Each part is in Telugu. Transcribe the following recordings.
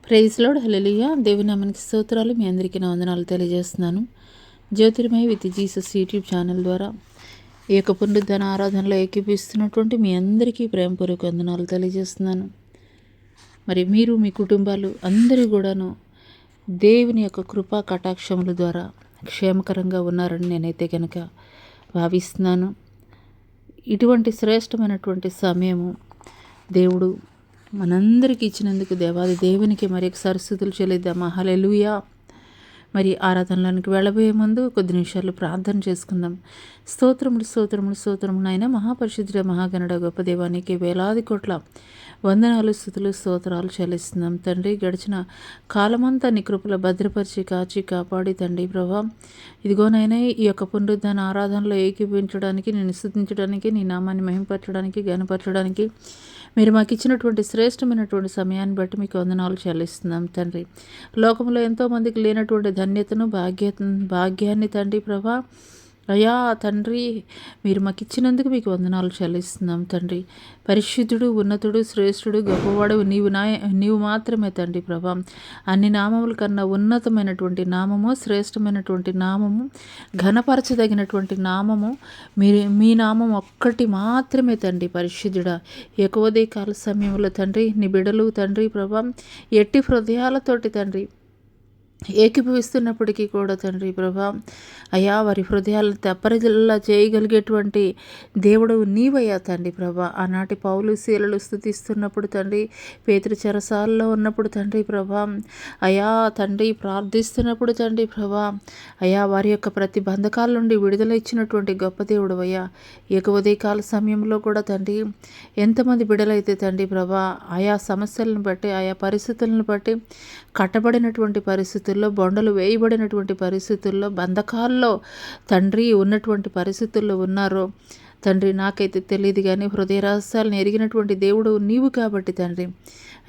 ప్రైజ్ లార్డ్, హల్లెలూయా. దేవుని నామానికి స్తోత్రాలు. మీ అందరికీ నా వందనాలు తెలియజేస్తున్నాను. జ్యోతిర్మయ విత్ జీసస్ యూట్యూబ్ ఛానల్ ద్వారా ఈ యొక్క పునరుద్ధరణ ఆరాధనలో ఏకీపిస్తున్నటువంటి మీ అందరికీ ప్రేమపూర్వక వందనాలు తెలియజేస్తున్నాను. మరి మీరు మీ కుటుంబాలు అందరూ కూడాను దేవుని యొక్క కృపా కటాక్షముల ద్వారా క్షేమకరంగా ఉన్నారని నేనైతే కనుక భావిస్తున్నాను. ఇటువంటి శ్రేష్టమైనటువంటి సమయము దేవుడు మనందరికీ ఇచ్చినందుకు దేవాది దేవునికి మరి ఒకసారి స్తుతులు చెల్లిద్దామా. హల్లెలూయా. మరి ఆరాధనలోనికి వెళ్ళబోయే ముందు కొద్ది నిమిషాలు ప్రార్థన చేసుకుందాం. స్తోత్రములు స్తోత్రములు స్తోత్రములు నాయన, మహాపరిశుద్ధుడ మహాగణుడ గొప్ప దేవానికి వేలాది కోట్ల వందనాలు స్తుతులు స్తోత్రాలు చెల్లిస్తున్నాం తండ్రి. గడిచిన కాలమంతా నీ కృపలో భద్రపరిచి కాచి కాపాడి తండ్రి ప్రభా, ఇదిగోనైనా ఈ యొక్క పునరుద్ధరణ ఆరాధనలో ఏకీభవించడానికి, నేను స్తుతించడానికి, నీ నామాన్ని మహింపరచడానికి, ఘనపరచడానికి మీరు మాకు ఇచ్చినటువంటి శ్రేష్టమైనటువంటి సమయాన్ని బట్టి మీకు వందనాలు చెల్లిస్తున్నాం తండ్రి. లోకంలో ఎంతోమందికి లేనటువంటి ధన్యతను భాగ్యాన్ని తండ్రి ప్రభా, అయా తండ్రి మీరు మాకు ఇచ్చినందుకు మీకు వందనాలు చెల్లిస్తున్నాం తండ్రి. పరిశుద్ధుడు, ఉన్నతుడు, శ్రేష్ఠుడు, గొప్పవాడు నీవు మాత్రమే తండ్రి ప్రభా. అన్ని నామముల కన్నా ఉన్నతమైనటువంటి నామము, శ్రేష్టమైనటువంటి నామము, ఘనపరచదగినటువంటి నామము మీ నామం ఒక్కటి మాత్రమే తండ్రి. పరిశుద్ధుడా, ఎక్కువదే కాల సమయంలో తండ్రి నీ బిడలు తండ్రి ప్రభా ఎట్టి హృదయాలతోటి తండ్రి ఏకీభవిస్తున్నప్పటికీ కూడా తండ్రి ప్రభా, అయా వారి హృదయాలను తెప్పరిల్లా చేయగలిగేటువంటి దేవుడు నీవయ్యా తండ్రి ప్రభా. ఆనాటి పౌలు శీలలు స్తుతిస్తున్నప్పుడు తండ్రి, పేతురు చెరసాలలో ఉన్నప్పుడు తండ్రి ప్రభా, అయా తండ్రి ప్రార్థిస్తున్నప్పుడు తండ్రి ప్రభా, అయా వారి యొక్క ప్రతి బంధకాల నుండి విడుదల ఇచ్చినటువంటి గొప్ప దేవుడు అయ్యా. ఉదయకాల సమయంలో కూడా తండ్రి ఎంతమంది బిడలైతే తండ్రి ప్రభా ఆయా సమస్యలను బట్టి, ఆయా పరిస్థితులను బట్టి, కట్టబడినటువంటి పరిస్థితుల్లో, బొండలు వేయబడినటువంటి పరిస్థితుల్లో, బంధకాల్లో తండ్రి ఉన్నటువంటి పరిస్థితుల్లో ఉన్నారో తండ్రి నాకైతే తెలియదు, కానీ హృదయ రహస్యాలను ఎరిగినటువంటి దేవుడు నీవు కాబట్టి తండ్రి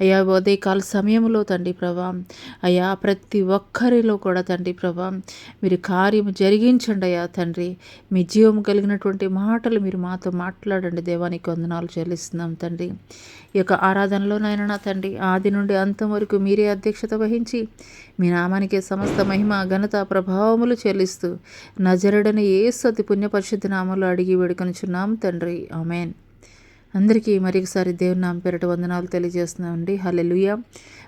అయా ఉదయకాల సమయంలో తండ్రి ప్రభా, అయా ప్రతి ఒక్కరిలో కూడా తండ్రి ప్రభా మీరు కార్యము జరిగించండి అయ్యా తండ్రి. మీ జీవము కలిగినటువంటి మాటలు మీరు మాతో మాట్లాడండి. దేవానికి వందనాలు చెల్లిస్తున్నాం తండ్రి. ఈ యొక్క ఆరాధనలోనైనా నా తండ్రి ఆది నుండి అంతం వరకు మీరే అధ్యక్షత వహించి మీ నామానికి సమస్త మహిమ, ఘనత, ప్రభావములు చెల్లిస్తూ నజరుడని యేసు అతి పుణ్య పరిశుద్ధ నామములో అడిగి వేడుకొనుచున్నాం తండ్రి. ఆమేన్. అందరికీ మరొకసారి దేవుని నామ పేరిట వందనాలు తెలియజేస్తున్నామండి. హల్లెలూయా.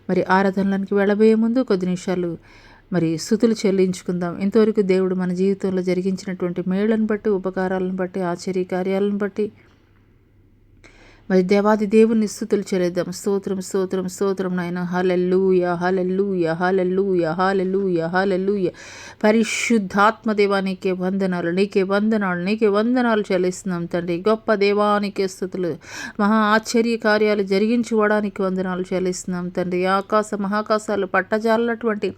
మరి ఆరాధనలోనికి వెళ్ళబోయే ముందు కొద్ది నిమిషాలు మరి స్తుతులు చెల్లించుకుందాం. ఇంతవరకు దేవుడు మన జీవితంలో జరిగించినటువంటి మేళ్లను బట్టి, ఉపకారాలను బట్టి, ఆశ్చర్య కార్యాలను బట్టి మరి దేవాది దేవుని స్తుతులు చెల్లిద్దాం. స్తోత్రం స్తోత్రం స్తోత్రం నాయన. హల్లెలూయా హల్లెలూయా హల్లెలూయా హల్లెలూయా హల్లెలూయా. పరిశుద్ధాత్మ దేవానికే వందనాలు, నీకే వందనాలు, నీకే వందనాలు చెల్లిస్తున్నాం తండ్రి. గొప్ప దేవానికే స్తుతులు, మహా ఆశ్చర్య కార్యాలు జరిగించుకోవడానికి వందనాలు చెల్లిస్తున్నాం తండ్రి. ఆకాశ మహాకాశాలు పట్టజాలటువంటి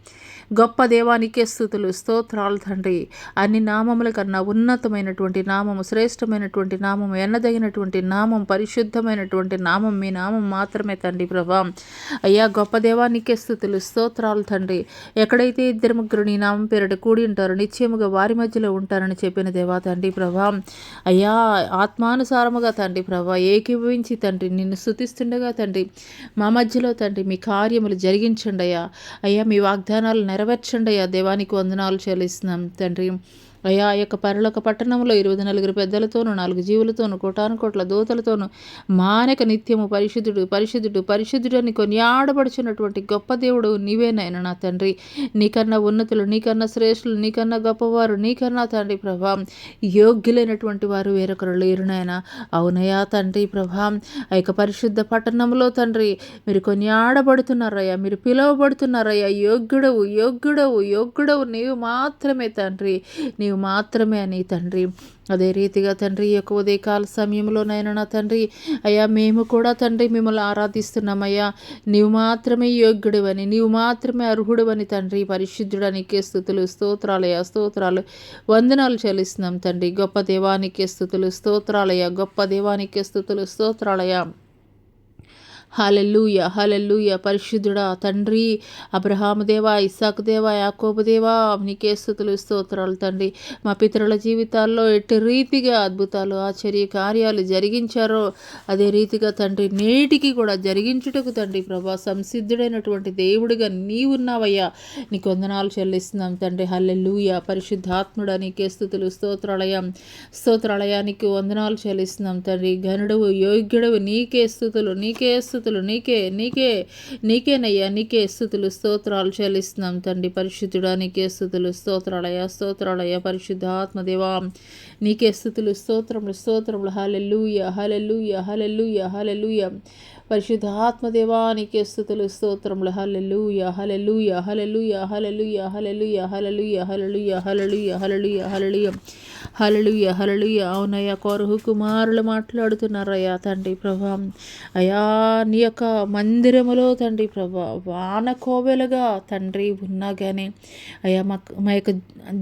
గొప్ప దేవానికే స్తుతులు, స్తోత్రాలు తండ్రి. అన్ని నామముల కన్నా ఉన్నతమైనటువంటి నామము, శ్రేష్టమైనటువంటి నామము, ఎన్నదగినటువంటి నామం, పరిశుద్ధమైనటువంటి నామం మీ నామం మాత్రమే తండ్రి ప్రభా. అయ్యా గొప్ప దేవానికే స్తుతులు, స్తోత్రాలు తండ్రి. ఎక్కడైతే ఇద్దరు ముగ్గురు నీ నామం పేరిట కూడి ఉంటారో నిశ్చయముగా వారి మధ్యలో ఉంటారని చెప్పిన దేవా తండ్రి ప్రభా. అయ్యా ఆత్మానుసారముగా తండ్రి ప్రభా ఏకీభవించి తండ్రి నిన్ను స్తుతిస్తుండగా తండ్రి మా మధ్యలో తండ్రి మీ కార్యములు జరిగించండి అయ్యా. అయ్యా మీ వాగ్దానాలు నెరవేర్చండి అయ్యా. దేవానికి వందనాలు చెల్లిస్తున్నాం తండ్రి. అయా ఆ యొక్క పరలోక పట్టణంలో 24 పెద్దలతోనూ, 4 జీవులతోనూ, కోటాను కోట్ల దూతలతోనూ మానక నిత్యము పరిశుద్ధుడు పరిశుద్ధుడు పరిశుద్ధుడు అని కొనియాడబడుచున్నటువంటి గొప్ప దేవుడు నీవేనైనా నా తండ్రి. నీకన్నా ఉన్నతులు, నీకన్నా శ్రేష్ఠులు, నీకన్నా గొప్పవారు, నీకన్నా తండ్రి ప్రభా యోగ్యులైనటువంటి వారు వేరొకరు లేరు నాయనా. అవునయా తండ్రి ప్రభా, ఆ యొక్క పరిశుద్ధ పట్టణంలో తండ్రి మీరు కొనియాడబడుతున్నారయ్యా, మీరు పిలువబడుతున్నారయ్యా. యోగ్యుడవు యోగ్యుడవు యోగ్యుడవు నీవు మాత్రమే తండ్రి, నీవు మాత్రమే అని తండ్రి. అదే రీతిగా తండ్రి ఈ యొక్క ఉదయకాల సమయంలోనైనా నా తండ్రి అయ్యా మేము కూడా తండ్రి మిమ్మల్ని ఆరాధిస్తున్నామయ్యా. నీవు మాత్రమే యోగ్యుడివని, నీవు మాత్రమే అర్హుడివని తండ్రి. పరిశుద్ధుడానికి స్తుతులు, స్తోత్రాలయ్యా, స్తోత్రాలు, వందనాలు చెల్లిస్తున్నాం తండ్రి. గొప్ప దేవానికి స్తుతులు, స్తోత్రాలయ్యా, గొప్ప దేవానికి స్తుతులు, స్తోత్రాలయ్యా. హల్లెలూయా హల్లెలూయా. పరిశుద్ధుడా తండ్రి, అబ్రహాము దేవా, ఇస్సాకు దేవా, యాకోబు దేవా, నీకే స్తుతులు స్తోత్రాలు తండ్రి. మా పితరుల జీవితాల్లో ఎట్టి రీతిగా అద్భుతాలు ఆశ్చర్య కార్యాలు జరిగించారో అదే రీతిగా తండ్రి నేటికి కూడా జరిగించుటకు తండ్రి ప్రభా సంసిద్ధుడైనటువంటి దేవుడిగా నీవున్నావయ్యా. నీకు వందనాలు చెల్లిస్తున్నాం తండ్రి. హల్లెలూయా. పరిశుద్ధాత్ముడా నీకే స్తుతులు స్తోత్రాలయా నీకు వందనాలు చెల్లిస్తున్నాం తండ్రి. ఘనుడవు యోగ్యుడవు నీకే స్తుతులు నీకేనయ్యా. నీకే స్తుతులు స్తోత్రాలు చెల్లిస్తున్నాం తండ్రి. పరిశుద్ధుడా నీకే స్తుతులు స్తోత్రాలయ పరిశుద్ధాత్మదేవా నీకే స్తుతులు స్తోత్రములు. హల్లెలూయా హల్లెలూయా హల్లెలూయా హల్లెలూయా. పరిశుద్ధాత్మదేవా నీకే స్తుతులు స్తోత్రములు. హల్లెలూయా హల్లెలూయా హల్లెలూయా హల్లెలూయా హల్లెలూయా హల్లెలూయా హల్లెలూయా హల్లెలూయా హల్లెలూయా హల్లెలూయా హల్లెలూయా హల్లెలూయా. అవునయ్యా, కోరహు కుమారులు మాట్లాడుతున్నారయ్యా తండ్రి ప్రభా. అయా నీ యొక్క మందిరములో తండ్రి ప్రభా వాన కోవెలుగా తండ్రి ఉన్నా కానీ అయ్యా మా యొక్క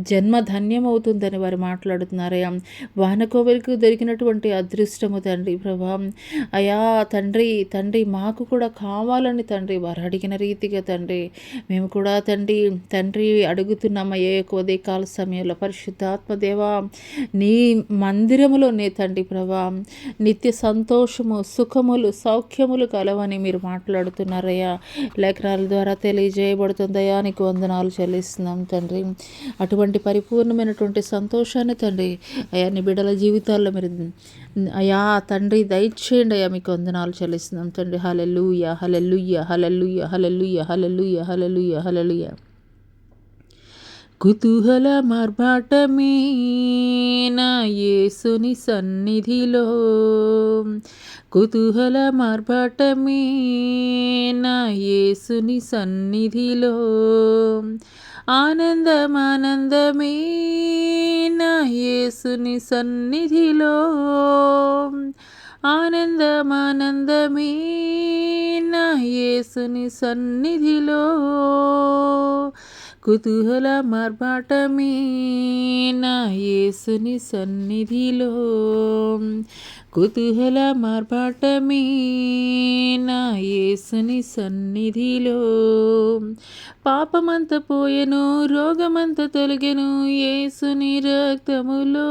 జన్మ ధన్యమవుతుందని వారు మాట్లాడుతున్నారయ్యా. వాన కోవెలకు దొరికినటువంటి అదృష్టము తండ్రి ప్రభా. అయా తండ్రి మాకు కూడా కావాలని తండ్రి వారు అడిగిన రీతిగా తండ్రి మేము కూడా తండ్రి అడుగుతున్నామయ్యా. ఉదయ కాల సమయంలో పరిశుద్ధాత్మదేవా నీ మందిరములోనే తండ్రి ప్రభా నిత్య సంతోషము సుఖములు సౌఖ్యములు కలవని మీరు మాట్లాడుతున్నారయ్యా. లేఖనాల ద్వారా తెలియజేయబడుతుందయ్యా. నీకు వందనాలు చెల్లిస్తున్నాం తండ్రి. అటువంటి పరిపూర్ణమైనటువంటి సంతోషాన్ని తండ్రి అయా నీ బిడ్డల జీవితాల్లో మీరు అయా తండ్రి దయచేయండి అయ్యా. మీకు వందనాలు చెల్లిస్తున్నాం తండ్రి. హల్లెలూయా హల్లెలూయా హల్లెలూయా హల్లెలూయా హల్లెలూయా హల్లెలూయా హల్లెలూయా. కుతూహల మార్బాటమే నా యేసుని సన్నిధిలో, కుతూహల మార్బాటమే నా యేసుని సన్నిధిలో, ఆనందమే నా యేసుని సన్నిధిలో, ఆనందమే నా యేసుని సన్నిధిలో, కుతూహల మార్బాటమే నా యేసుని సన్నిధిలో, కుతూహల మార్బాటమే నా యేసుని సన్నిధిలో. పాపమంత పోయెను, రోగమంత తొలగెను యేసుని రక్తములో,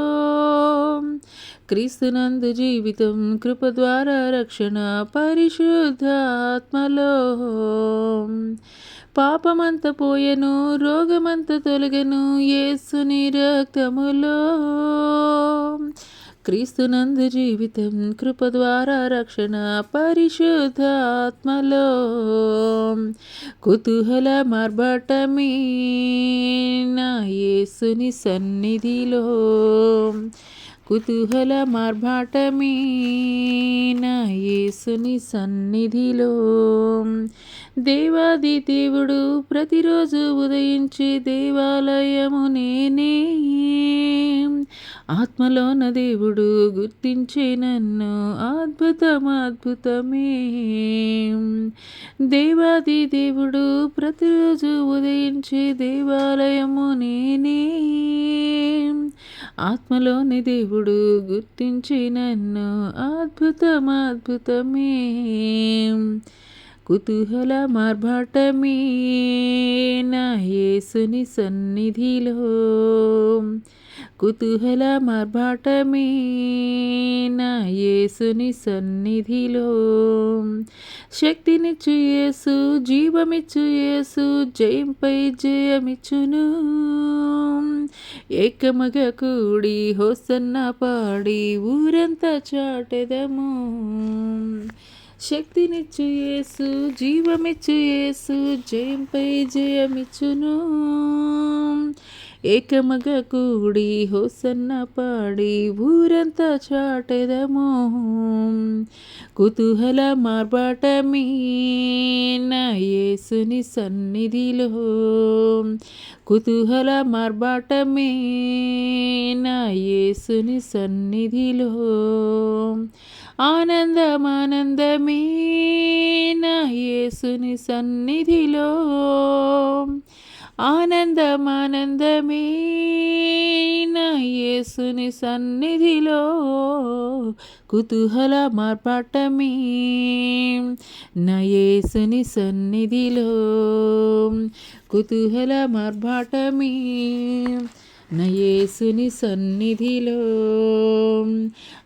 క్రీస్తునందు జీవితం కృప ద్వారా రక్షణ పరిశుద్ధాత్మలో. పాపమంత పోయెను, రోగమంత తొలగెను యేసుని రక్తములో, క్రీస్తునందు జీవితం కృప ద్వారా రక్షణ పరిశుద్ధాత్మలో. కుతూహల మార్బాటమే నా యేసుని సన్నిధిలో, కుతూహల మార్బాటమే నా యేసుని సన్నిధిలో. దేవాది దేవుడు ప్రతిరోజు ఉదయించి దేవాలయము నేనే, ఆత్మలోన దేవుడు గుర్తించే నన్ను అద్భుతమే. దేవాది దేవుడు ప్రతిరోజు ఉదయించి దేవాలయము నేనే, ఆత్మలోని దేవుడు గుర్తించి నన్ను అద్భుతమే. కుతూహల మార్బాటమే నా యేసుని సన్నిధిలో, కుతూహల మార్బాటమే నా యేసుని సన్నిధిలో. శక్తినిచ్చు యేసు, జీవమిచ్చు యేసు, జయంపై జయమిచ్చును. ఏకముగా కూడి హోసన్న పాడి ఊరంతా చాటెదము. శక్తినిచ్చు యేసు, జీవమిచ్చు యేసు, జయంపై జయమిచ్చును. ఏకముగా కూడి హోసన్న పాడి ఊరంతా చాటెదము. కుతూహల మార్బాటమే నా యేసుని సన్నిధిలో, కుతూహల మార్బాటమే నా యేసుని సన్నిధిలో. ఆనందమే నా యేసుని సన్నిధిలో, ఆనందమానందమే నా యేసుని సన్నిధిలో, కుతూహల మార్పాటమే నా యేసుని సన్నిధిలో, కుతూహల మార్పాటమే నా యేసుని సన్నిధిలో.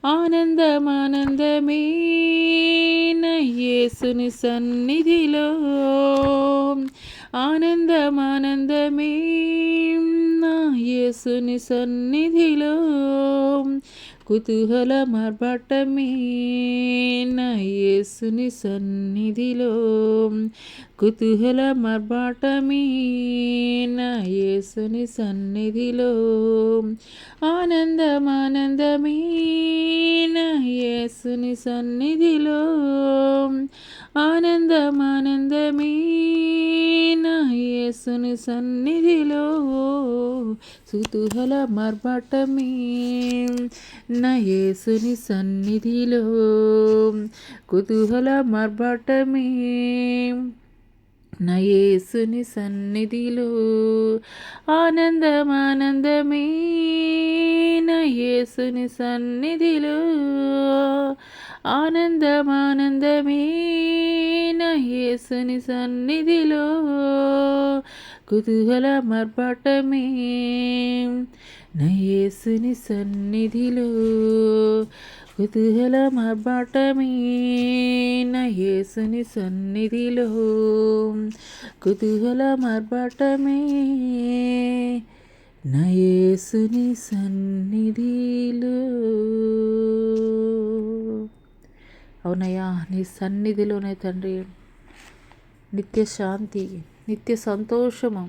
ఆనందమానందమే నా యేసుని సన్నిధిలో, ఆనందమానందమే నా యేసుని సన్నిధిలో, కుతూహల మార్పాటమే నా యేసుని సన్నిధిలో, కుతూహల మార్పాటమే నా యేసుని సన్నిధిలో. ఆనందమానందమే నా యేసుని సన్నిధిలో, ఆనందమానందమే నా యేసుని సన్నిధిలో, కుతూహల మార్పాటమే నా యేసుని సన్నిధిలో, కుతూహల మార్పాటమే నా యేసుని సన్నిధిలో. ఆనందమానందమే నా యేసుని సన్నిధిలో, ఆనందమానందమే నా యేసుని సన్నిధిలో, కుతూహల మార్పాటమే నా యేసుని సన్నిధిలో, కుతూహల మార్పాటమే నా యేసుని సన్నిధిలో, కుతూహల మార్పాటమే నా యేసుని సన్నిధిలో. అవునయ్యా, నీ సన్నిధిలోనే తండ్రి నిత్య శాంతి, నిత్య సంతోషము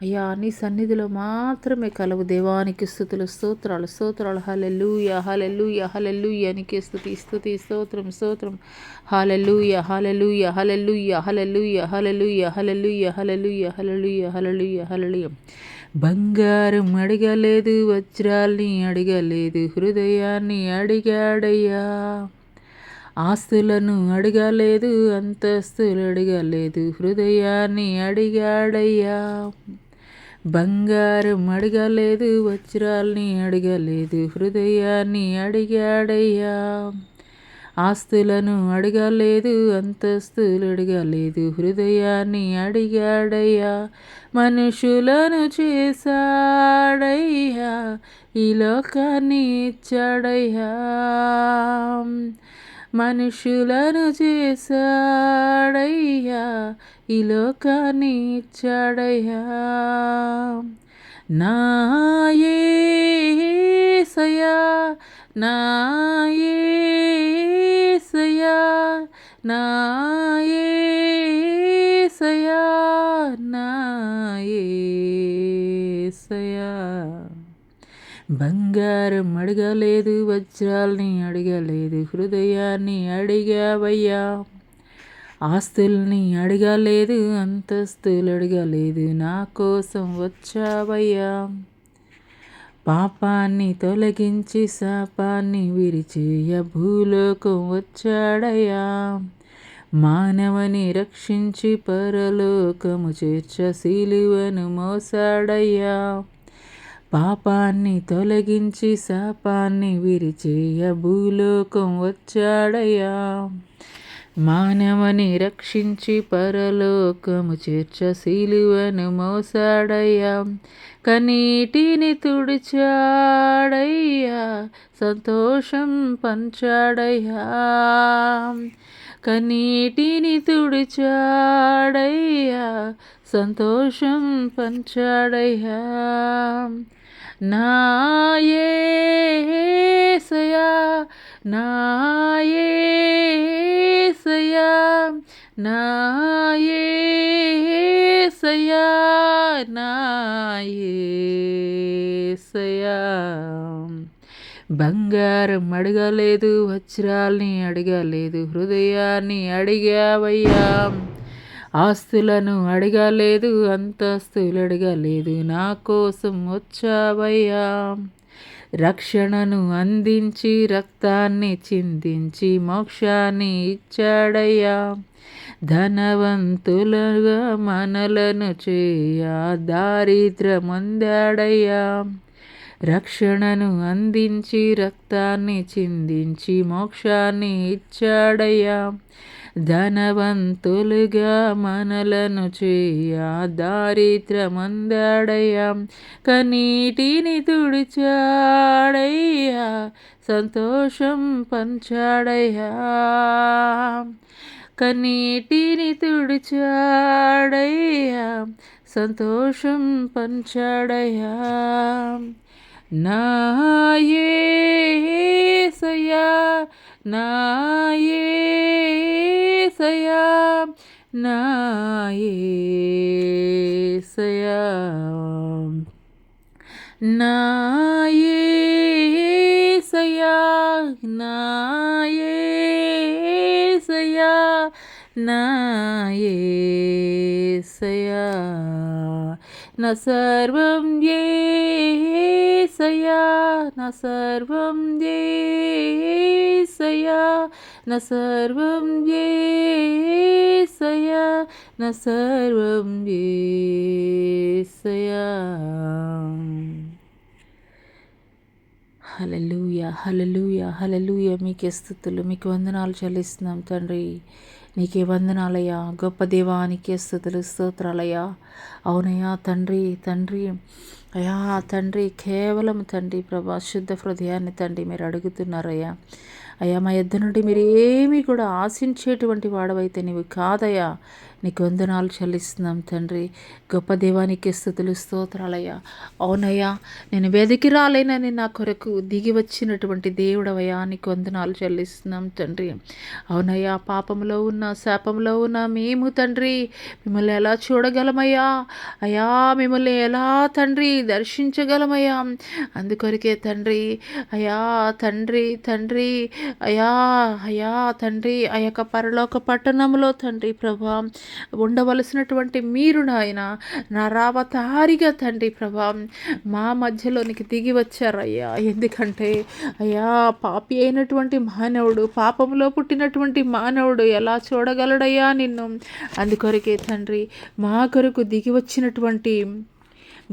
అయ్యా నీ సన్నిధిలో మాత్రమే కలవు. దేవానికి స్తుతులు, స్తోత్రాలు, స్తోత్రాలు. హల్లెలూయా, హల్లెలూయా, హల్లెలూయా. నీకే స్తుతి, స్తుతి, స్తోత్రం, స్తోత్రం. హల్లెలూయా, హల్లెలూయా, హల్లెలూయా, హల్లెలూయా, హల్లెలూయా, హల్లెలూయా, హల్లెలూయా, హల్లెలూయా, హల్లెలూయా, హల్లెలూయా. బంగారం అడగలేదు, వజ్రాల్ని అడగలేదు, హృదయాన్ని అడిగాడయ్యా. ఆస్తులను అడగలేదు, అంతస్తులు అడగలేదు, హృదయాన్ని అడిగాడయ్యా. బంగారం అడగలేదు, వజ్రాల్ని అడగలేదు, హృదయాన్ని అడిగాడయ్యా. ఆస్తులను అడగలేదు, అంతస్తులు అడగలేదు, హృదయాన్ని అడిగాడయ్యా. మనుషులను చేశాడయ్యా, ఈ లోకాన్ని ఇచ్చాడయ్యా. మనుషులను చేశాడయ్యా, ఈ లోకాన్ని ఇచ్చాడయ్యా. నా యేసయ్యా, నా యేసయ్యా, నా యేసయ్యా, నా యేసయ్యా. బంగారం అడగలేదు, వజ్రాల్ని అడగలేదు, హృదయాన్ని అడిగావయ్యా. ఆస్తుల్ని అడగలేదు, అంతస్తులు అడగలేదు, నా కోసం వచ్చావయ్యా. పాపాన్ని తొలగించి శాపాన్ని విరిచేయ భూలోకం వచ్చాడయ్యా. మానవని రక్షించి పరలోకము చేర్చ సిలువను మోసాడయ్యా. పాపాన్ని తొలగించి శాపాన్ని విరిచేయ భూలోకం వచ్చాడయ్యా. మానవని రక్షించి పరలోకము చేర్చ సిలువను మోసాడయ్యా. కన్నీటిని తుడిచాడయ్యా, సంతోషం పంచాడయ్యా. కన్నీటిని తుడిచాడయ్యా, సంతోషం పంచాడయ్యా. నా యేసయ్యా, నా యేసయ్యా, నా యేసయ్యా, నా యేసయ్యా. బంగారం అడగలేదు, వజ్రాల్ని అడగలేదు, హృదయాన్ని అడిగావయ్యా. ఆస్తులను అడగలేదు, అంతస్తులు అడగలేదు, నా కోసం వచ్చావయ్యా. రక్షణను అందించి రక్తాన్ని చిందించి మోక్షాన్ని ఇచ్చాడయ్యా. ధనవంతులుగా మనలను చేయ దారిద్రమందాడయ్యా. రక్షణను అందించి రక్తాన్ని చిందించి మోక్షాన్ని ఇచ్చాడయ్యా. ధనవంతులుగా మనలను చేయ దారిద్రమందాడయ్యా. కన్నీటిని తుడిచాడయ్యా, సంతోషం పంచాడయ్యా. కన్నీటిని తుడిచాడయ్యా, సంతోషం పంచాడయ్యా. నా యేసయ్యా, నా యేసయ్యా, నా యేసయ్యా, నా యేసయ్యా, నా యేసయ్యా, నా యేసయ్యా. నా సర్వం యేసయ్యా, నా సర్వం యేసయ్యా, నా సర్వం యేసయ్యా, నా సర్వం యేసయ్యా. హల్లెలూయా, హల్లెలూయా, హల్లెలూయా. మీకే స్తుతులు, మీకు వందనాలు చెల్లిస్తున్నాం తండ్రి. నీకే వందనాలయ్యా. గొప్ప దేవా, నీకే స్తుతులు, స్తోత్రాలయ్యా. అవునయ్యా తండ్రి, తండ్రి అయ్యా తండ్రి, కేవలం తండ్రి ప్రభా శుద్ధ హృదయాన్ని తండ్రి మీరు అడుగుతున్నారయ్యా. అయ్యా మా యొద్ద నుండి మీరు ఏమీ కూడా ఆశించేటువంటి వాడవైతే నీవు కాదయ్యా. నీకు వందనాలు చెల్లిస్తున్నాం తండ్రి. గొప్ప దేవానికి స్తుతులు, స్తోత్రాలయ్యా. అవునయ్యా, నేను వెదికి రాలేనని నా కొరకు దిగి వచ్చినటువంటి దేవుడవయ్యా, నీకు వందనాలు చెల్లిస్తున్నాం తండ్రి. అవునయ్యా, పాపంలో ఉన్న శాపంలో ఉన్న మేము తండ్రి మిమ్మల్ని ఎలా చూడగలమయ్యా? అయ్యా మిమ్మల్ని ఎలా తండ్రి దర్శించగలమయ్యా? అందుకొరకే తండ్రి అయ్యా తండ్రి తండ్రి అయ్యా అయ్యా తండ్రి ఆ యొక్క పరలోక పట్టణంలో తండ్రి ప్రభా ఉండవలసినటువంటి మీరు నాయన నా రావతారిగా తండ్రి ప్రభా మా మధ్యలోనికి దిగి వచ్చారయ్యా. ఎందుకంటే అయ్యా పాపి అయినటువంటి మానవుడు, పాపంలో పుట్టినటువంటి మానవుడు ఎలా చూడగలడయ్యా నిన్ను? అందుకొరకే తండ్రి మా కొరకు దిగి వచ్చినటువంటి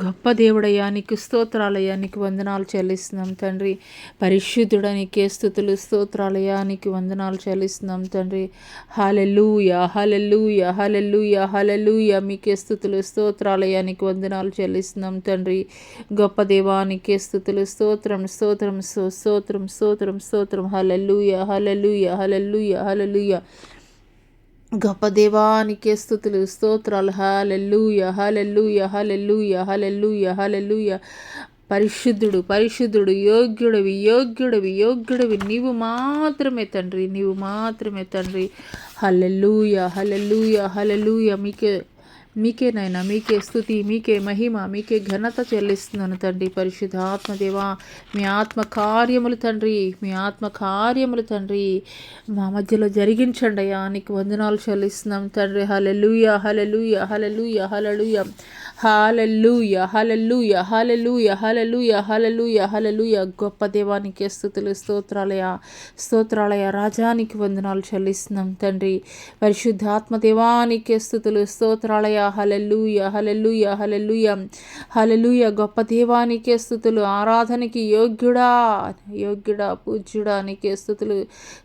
గొప్ప దేవుడయ్యా, నీకు స్తోత్రాలయ్యా, నీకు వందనాలు చెల్లిస్తున్నాం తండ్రి. పరిశుద్ధుడ నీకే స్తుతులు, స్తోత్రాలయ్యా, నీకు వందనాలు చెల్లిస్తున్నాం తండ్రి. హల్లెలూయా, హల్లెలూయా, హల్లెలూయా, హల్లెలూయా. మీకే స్తుతులు, స్తోత్రాలయ్యా, నీకు వందనాలు చెల్లిస్తున్నాం తండ్రి. గొప్ప దేవా, నీకే స్తుతులు, స్తోత్రం స్తోత్రం స్తోత్రం స్తోత్రం స్తోత్రం. హల్లెలూయా, హల్లెలూయా, హల్లెలూయా, హల్లెలూయా. గొప్ప దేవానికే స్తుతులు, స్తోత్రాలు. హల్లెలూయా, హల్లెలూయా, హల్లెలూయా, హల్లెలూయా, హల్లెలూయా. పరిశుద్ధుడు, పరిశుద్ధుడు, యోగ్యుడివి, యోగ్యుడివి, యోగ్యుడివి నీవు మాత్రమే తండ్రి, నీవు మాత్రమే తండ్రి. హల్లెలూయా, హల్లెలూయా, హల్లెలూయా. మీకేనైనా మీకే స్తుతి, మీకే మహిమ, మీకే ఘనత చెల్లిస్తున్నాను తండ్రి. పరిశుద్ధ ఆత్మదేవా, మీ ఆత్మ కార్యములు తండ్రి, మీ ఆత్మ కార్యములు తండ్రి మా మధ్యలో జరిగించండి అయ్యా. నీకు వందనాలు చెల్లిస్తున్నాం తండ్రి. హల్లెలూయా, హల్లెలూయా, హల్లెలూయా, హల్లెలూయా, హల్లెలూయా, హల్లెలూయా, హల్లెలూయా, హల్లెలూయా, హల్లెలూయా, హల్లెలూయా. గొప్ప దేవానికి స్తుతులు, స్తోత్రాలయ, స్తోత్రాలయ. రాజానికి వందనాలు చెల్లిస్తున్నాం తండ్రి. పరిశుద్ధాత్మ దేవానికి స్తుతులు, స్తోత్రాలయ. హల్లెలూయా, హల్లెలూయా, హల్లెలూయా, హల్లెలూయా. గొప్ప దేవానికి స్తుతులు, ఆరాధనకి యోగ్యుడా, యోగ్యుడా, పూజ్యుడా నీకే స్తుతులు,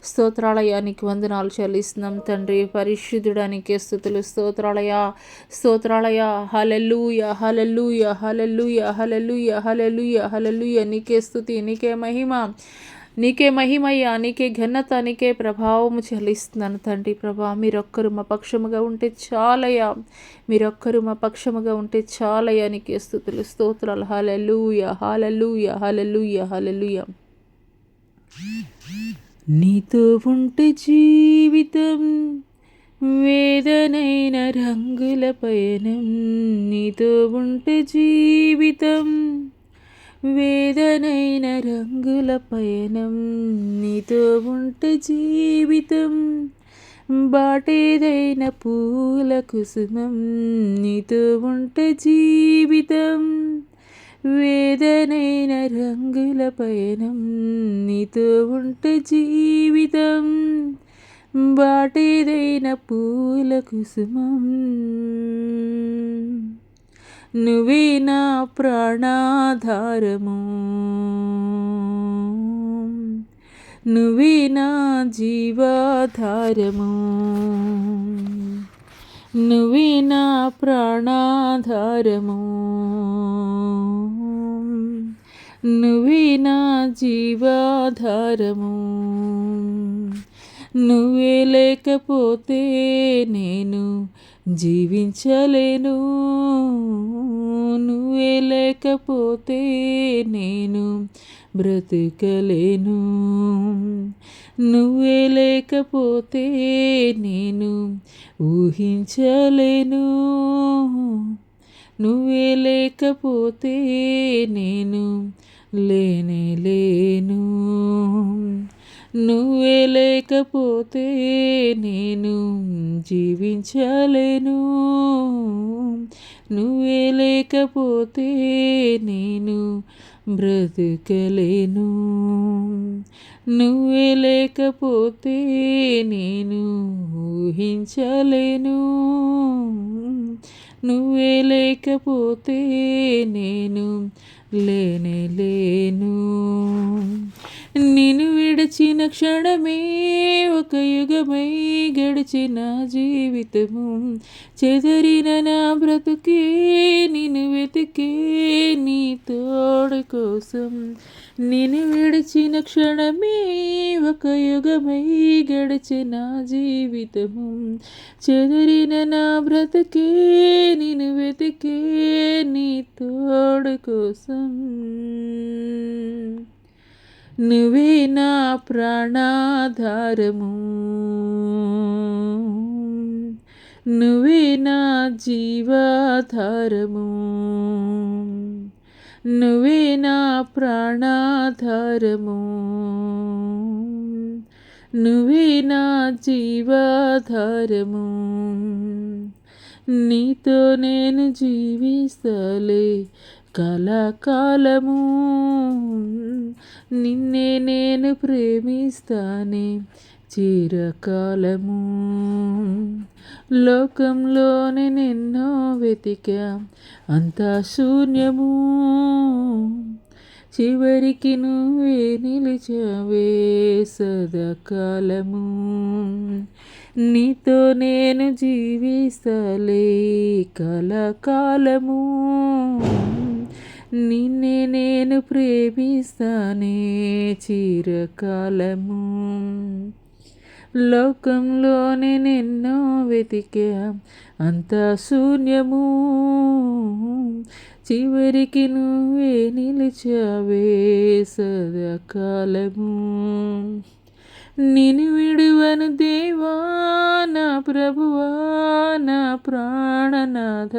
స్తోత్రాలయానికి వందనాలు చెల్లిస్తున్నాం తండ్రి. పరిశుద్ధుడానికి స్తుతులు, స్తోత్రాలయ, స్తోత్రాలయ. హల్లెలూయా, హల్లెలూయా, హల్లెలూయా, హల్లెలూయా, హల్లెలూయా, హల్లెలూయా. నీకే స్తుతి, నీకే మహిమ, నీకే మహిమయ్యా, నీకే ఘనత, నీకే ప్రభావము చెల్లిస్తున్నాను తండ్రి. ప్రభా మీరొక్కరు మా పక్షముగా ఉంటే చాలయ్యా, మీరొక్కరు మా పక్షముగా ఉంటే చాలయ్యా. నీకే స్తుతులు, స్తోత్రాలు. హల్లెలూయా, హల్లెలూయా, హల్లెలూయా, హల్లెలూయా. నీతో ఉంటే జీవితం వేదనైన రంగుల పయనం, నీతో ఉంటే జీవితం వేదనైన రంగుల పయనం, నీతో ఉంటే జీవితం బాటేదైన పూల కుసుమం, నీతో ఉంటే జీవితం వేదనైన రంగుల పయనం, నీతో ఉంటే జీవితం బాటిదైన పూల కుసుమం. నువ్వే నా ప్రాణాధారము, నువ్వే నా జీవాధారము, నువ్వే నా ప్రాణాధారము, నువ్వే నా జీవాధారము. నువ్వే లేకపోతే నేను జీవించలేను, నువ్వే లేకపోతే నేను బ్రతకలేను, నువ్వే లేకపోతే నేను ఊహించలేను, నువ్వే లేకపోతే నేను లేనే లేను, నువ్వే లేకపోతే నేను జీవించలేను, నువ్వే లేకపోతే నేను బ్రతకలేను, నువ్వే లేకపోతే నేను ఊహించలేను, నువ్వే లేకపోతే నేను లేనే లేను. నిన్ను విడిచిన క్షణమే ఒక యుగమై గడిచిన జీవితము, చెదరిన నా బ్రతుకే నిన్ను వెతికే నీ తోడు కోసం. నిన్ను విడిచిన క్షణమే ఒక యుగమై గడిచిన జీవితము, చెదరిన నా బ్రతుకే నిన్ను వెతికే నీ తోడు కోసం. నువ్వే నా ప్రాణాధారము, నువ్వే నా జీవాధారము, నువ్వే నా ప్రాణాధారము, నువ్వే నా జీవాధారము. నీతో నేను జీవిస్తలే కలకాలము, నిన్నే నేను ప్రేమిస్తానే చిరకాలము. లోకంలోనే నిన్నో వెతికా అంతా శూన్యము, చివరికి నువ్వే నిలిచావే సదాకాలము. నీతో నేను జీవిస్తలే కలకాలము, నిన్నే నేను ప్రేమిస్తానే చిరకాలము. లోకంలోనే నిన్నో వెతికా అంతా శూన్యము, చివరికి నువ్వే నిలిచావే సదాకాలము. నిన్ను విడువను దేవా నా ప్రభువా నా ప్రాణనాథ,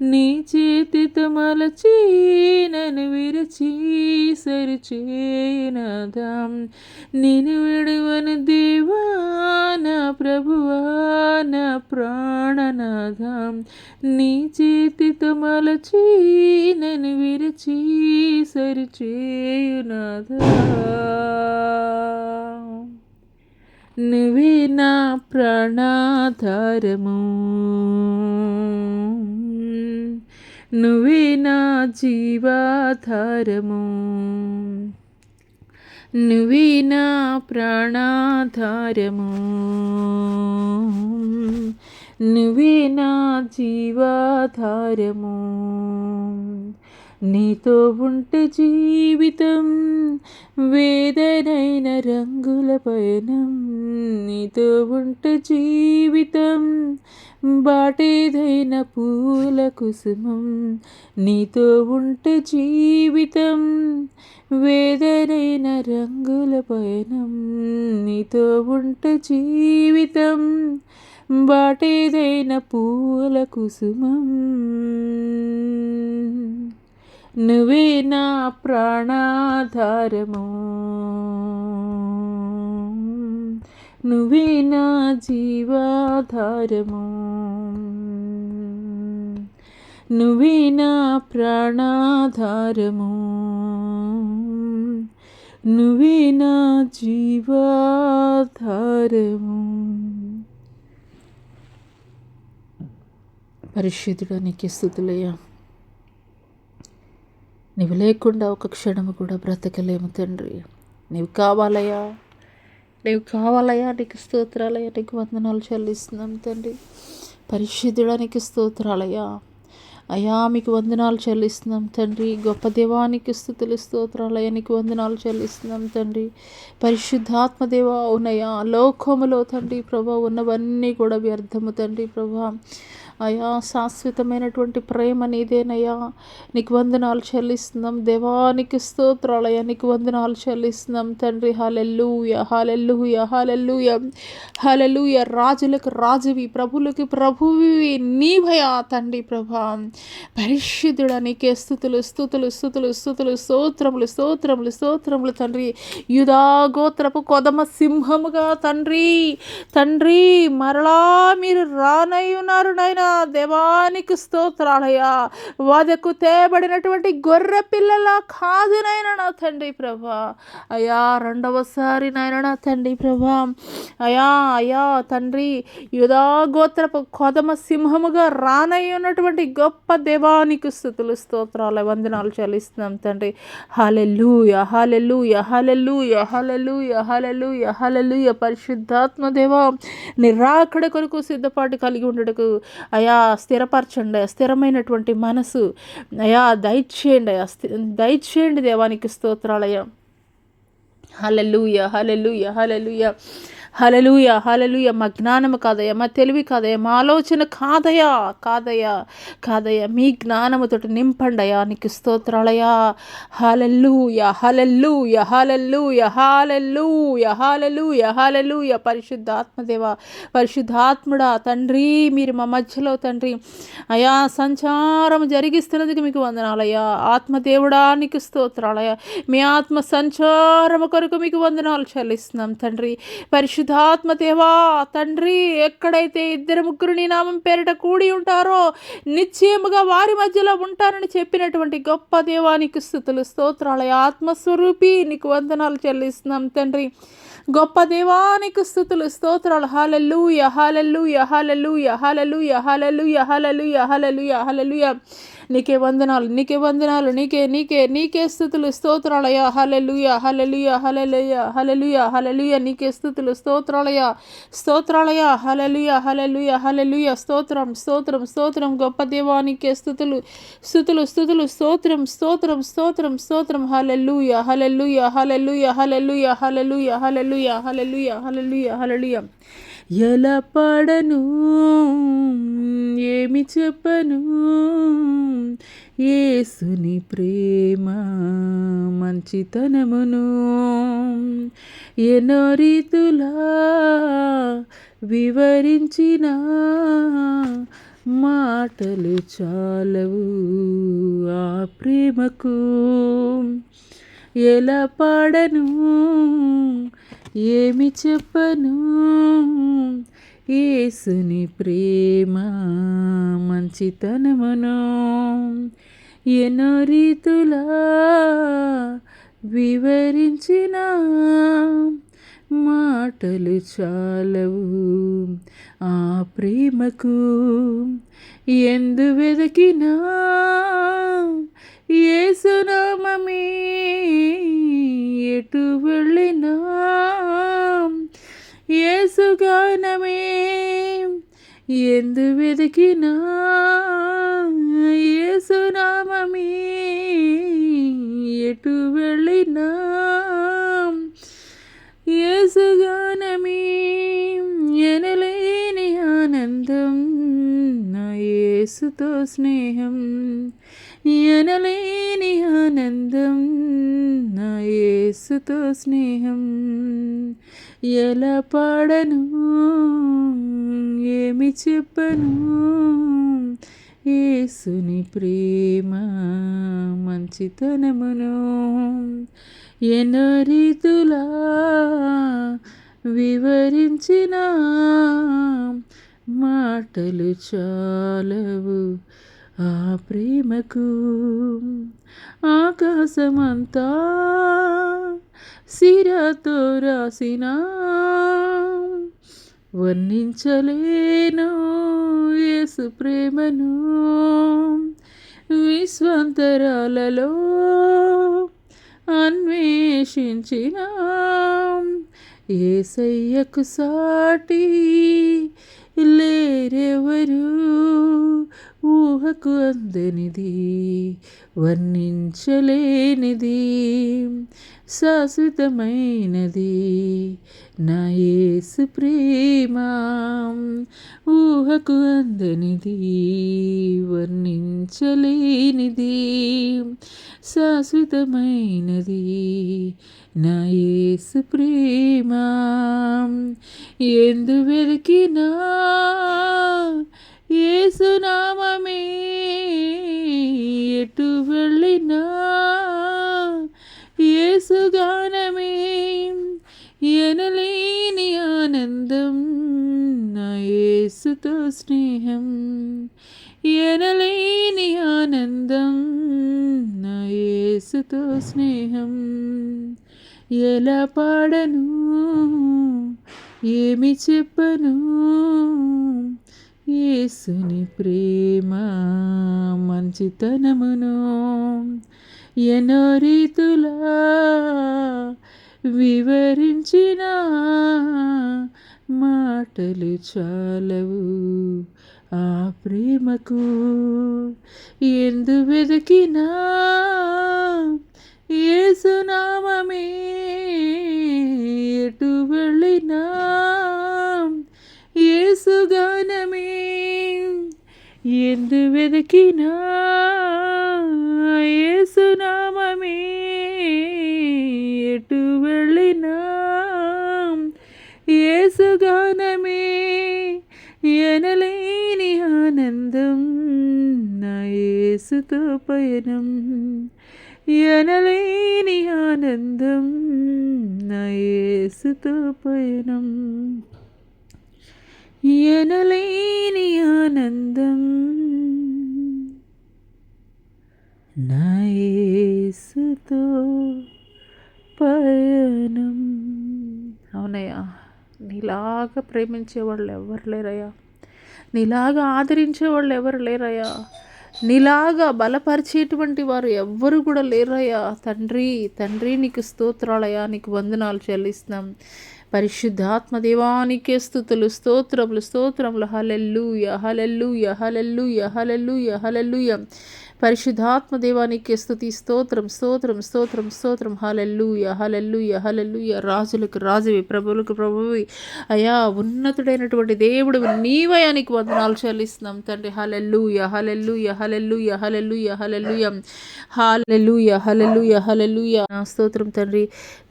నీ చేతితో మలచి నన్ను విరిచి సరిచేయనాథ. నిన్ను విడువను దేవా నా ప్రభువా నా ప్రాణనాథ, నీ చేతితో మలచి నన్ను విరిచి సరిచేయునాథ. నువ్వే నా ప్రాణాధారము, నువ్వే నా జీవాధారము, నువ్వే నా ప్రాణాధారము, నువ్వే నా జీవాధారము. నీతో ఉంటే జీవితం వేదనైన రంగుల పయనం, నీతో ఉంటే జీవితం బాటేదైన పూల కుసుమం, నీతో ఉంటే జీవితం వేదనైన రంగుల పయనం, నీతో ఉంటే జీవితం బాటేదైన పూల కుసుమం. నువ్వే నా ప్రాణాధారము, నువ్వే నా జీవాధారము, నువ్వే నా ప్రాణాధారము, నువ్వే నా జీవాధారము. పరిశుద్ధుడా నీకే స్తుతులయ్యా. నీవు లేకుండా ఒక క్షణము కూడా బ్రతకలేము తండ్రి. నీవు కావాలయ్యా, నీవు కావాలయ్యా. నీకు స్తోత్రాలయ్యా, నీకు వందనాలు చెల్లిస్తున్నాం తండ్రి. పరిశుద్ధుడా నీకు స్తోత్రాలయ్యా. అయ్యా మీకు వందనాలు చెల్లిస్తున్నాం తండ్రి. గొప్ప దేవానికి స్తుతులు స్తోత్రాలయ్యా, నీకు వందనాలు చెల్లిస్తున్నాం తండ్రి. పరిశుద్ధాత్మ దేవా, అవునయ్యా, లోకములో తండ్రి ప్రభా ఉన్నవన్నీ కూడా వ్యర్థము తండ్రి ప్రభా. అయా శాశ్వతమైనటువంటి ప్రేమ నీదేనయ్యా, నీకు వందనాలు చెల్లిస్తున్నాం దేవానికి స్తోత్రాలయ్యా, నీకు వందనాలు చెల్లిస్తున్నాం తండ్రి. హల్లెలూయా, హల్లెలూయా, హల్లెలూయా, హల్లెలూయా. రాజులకు రాజువి, ప్రభులకు ప్రభువి నీవయ్యా తండ్రి ప్రభా. పరిశుద్ధుడా నీకే స్తుతులు, స్తుతులు, స్తుతులు, స్తుతులు, స్తోత్రములు, స్తోత్రములు, స్తోత్రములు తండ్రి. యూదా గోత్రపు కొదమ సింహముగా తండ్రి, తండ్రి మరలా మీరు రానయ్యున్నారు నాయనా. దేవానికి స్తోత్రాలయ్యా. వదకు తేబడినటువంటి గొర్రె పిల్లలా కాదు నాయన నా తండ్రి ప్రభా. అయ్యా రెండవసారి నాయన నా తండ్రి ప్రభా. అయా అయా తండ్రి, యూదా గోత్రపు కొదమ సింహముగా రానయ్య ఉన్నటువంటి గొప్ప దేవానికి స్తుతులు, స్తోత్రాల వందనాలు చెల్లిస్తున్నాం తండ్రి. హల్లెలూయా, హల్లెలూయా, హల్లెలూయా, హల్లెలూయా, హల్లెలూయా, హల్లెలూయా. పరిశుద్ధాత్మ దేవా, నిరాకడ కొరకు సిద్ధపాటు కలిగి ఉండటకు అయా స్థిరపరచండి. స్థిరమైనటువంటి మనసు అయా దయచేయండి. దయచేయండి దేవానికి స్తోత్రాలయ్యా. హల్లెలూయా, హల్లెలూయా, హల్లెలూయా, హల్లెలూయా, హల్లెలూయా. మా జ్ఞానము కాదయ్యా, మా తెలివి కాదయ్యా, మా ఆలోచన కాదయ్యా, కాదయ్యా, కాదయ్యా. మీ జ్ఞానముతో నింపండయ్యా, నీకు స్తోత్రాలయ్యా. హల్లెలూయా, హల్లెలూయా, హల్లెలూయా, హల్లెలూయా, హల్లెలూయా, హల్లెలూయా. పరిశుద్ధాత్మదేవ, పరిశుద్ధాత్ముడా తండ్రి, మీరు మా మధ్యలో తండ్రి అయా సంచారం జరిగిస్తున్నందుకు మీకు వందనాలయ్యా. ఆత్మదేవుడా నీకు స్తోత్రాలయ్యా. మీ ఆత్మ సంచారము కొరకు మీకు వందనాలు చెల్లిస్తున్నాం తండ్రి. పరిశుద్ధాత్మ దేవా తండ్రి, ఎక్కడైతే ఇద్దరు ముగ్గురు నీ నామం పేరిట కూడి ఉంటారో నిశ్చయముగా వారి మధ్యలో ఉంటారని చెప్పినటువంటి గొప్ప దేవానికి స్తుతులు, స్తోత్రాలయ. ఆత్మస్వరూపి నీకు వందనాలు చెల్లిస్తున్నాం తండ్రి. గొప్ప దేవానికి స్తుతులు, స్తోత్రాలు. హల్లెలూయా, హల్లెలూయా, హల్లెలూయా, హల్లెలూయా, హల్లెలూయా, హల్లెలూయా, హల్లెలూయా, హల్లెలూయా. నీకే వందనాలు, నీకే వందనాలు, నీకే నీకే నీకే స్తుతులు, స్తోత్రాలయ్యా. హల్లెలూయా, హల్లెలూయా, హల్లెలూయా, హల్లెలూయా, హల్లెలూయా. నీకే స్తుతులు, స్తోత్రాలయ్యా, స్తోత్రాలయ్యా. హల్లెలూయా, హల్లెలూయా, హల్లెలూయా. స్తోత్రం, స్తోత్రం, స్తోత్రం. గొప్ప దేవానికి స్తుతులు, స్తుతులు, స్తుతులు. స్తోత్రం, స్తోత్రం, స్తోత్రం, స్తోత్రం. హల్లెలూయా, హల్లెలూయా, హల్లెలూయా, హల్లెలూయా, హల్లెలూయా, హల్లెలూయా, హల్లెలూయా, హల్లెలూయా, హల్లెలూయా. ఎలా పాడను, ఏమి చెప్పను, యేసుని ప్రేమ మంచితనమును ఎన్నో రీతులా వివరించిన మాటలు చాలవు ఆ ప్రేమకు. ఎలా పాడను, ఏమి చెప్పను, యేసుని ప్రేమ మంచితనమును ఎన్నో రీతులా వివరించిన మాటలు చాలవు ఆ ప్రేమకు. ఎందు వెదకినా యేసునామమే, ఎటు వెళ్ళినా యేసుగానమే. ఎందు వెదకినా యేసునామమే, ఎటు వెళ్ళినా యేసుగానమే. ఎనలేని ఆనందం నా యేసుతో స్నేహం, ఎనలేని ఆనందం నా యేసుతో స్నేహం. ఎలా పాడను, ఏమి చెప్పను, యేసుని ప్రేమ మంచితనమును ఎన్నో రీతులా వివరించిన మాటలు చాలవు ఆ ప్రేమకు ఆకాశమంతా సిరతో రాసిన వర్ణించలేను యేసు ప్రేమను. విశ్వాంతరాలలో అన్వేషించిన యేసయ్యకు సాటి లేరెవరు. ఊహకు అందనిది, వర్ణించలేనిది, శాశ్వతమైనది నా యేసు ప్రేమ. ఊహకు అందనిది, వర్ణించలేనిది, శాశ్వతమైనది నా యేసు ప్రేమ. ఎందు వెతికినా యేసు నామమే, ఎటు వెళ్ళినా యేసు గానమే. ఎనలేని ఆనందం నా యేసుతో స్నేహం, ఎనలేని ఆనందం నా యేసుతో స్నేహం. ఎలా పాడను, ఏమి చెప్పను, యేసుని ప్రేమ మంచితనమును. ఎన్నో రీతులా వివరించిన మాటలు చాలవు ఆ ప్రేమకు. ఎందు వెతికినా యేసు నామమే, ఎటు వెళ్ళినా యేసు గానమే. ఎందు వెతికినా యేసు నామమే, ఎటు వెళ్ళినా యేసు గానమే. ఎనలేని ఆనందం నా యేసుతో పయనం, ఎనలేని ఆనందం నా యేసుతో పయనం, ఎనలేని ఆనందం నా యేసుతో పయనం. అవునయ్యా, నీలాగా ప్రేమించే వాళ్ళు ఎవరు లేరయ్యా, నీలాగా ఆదరించే వాళ్ళు ఎవరు లేరయ్యా, నీలాగా బలపరిచేటువంటి వారు ఎవ్వరు కూడా లేరయ్యా. తండ్రి తండ్రి నీకు స్తోత్రాలయ్యా, నీకు వందనాలు చెల్లిస్తున్నాం. పరిశుద్ధాత్మ దేవానికే స్తుతులు, స్తోత్రములు స్తోత్రములు. హల్లెలూయా హల్లెలూయా హల్లెలూయా హల్లెలూయా హల్లెలూయా. పరిశుద్ధాత్మ దేవానికి స్తుతి, స్తోత్రం స్తోత్రం స్తోత్రం స్తోత్రం. హల్లెలూయా హల్లెలూయా హల్లెలూయా. రాజులకు రాజువి, ప్రభువులకు ప్రభువి అయా, ఉన్నతుడైనటువంటి దేవుడు నీవయ్యా, నీకు వందనాలు చెల్లిస్తున్నాం తండ్రి. హల్లెలూయా హల్లెలూయా హల్లెలూయా హల్లెలూయా హల్లెలూయా హల్లెలూయా హల్లెలూయా హల్లెలూయా. స్తోత్రం తండ్రి.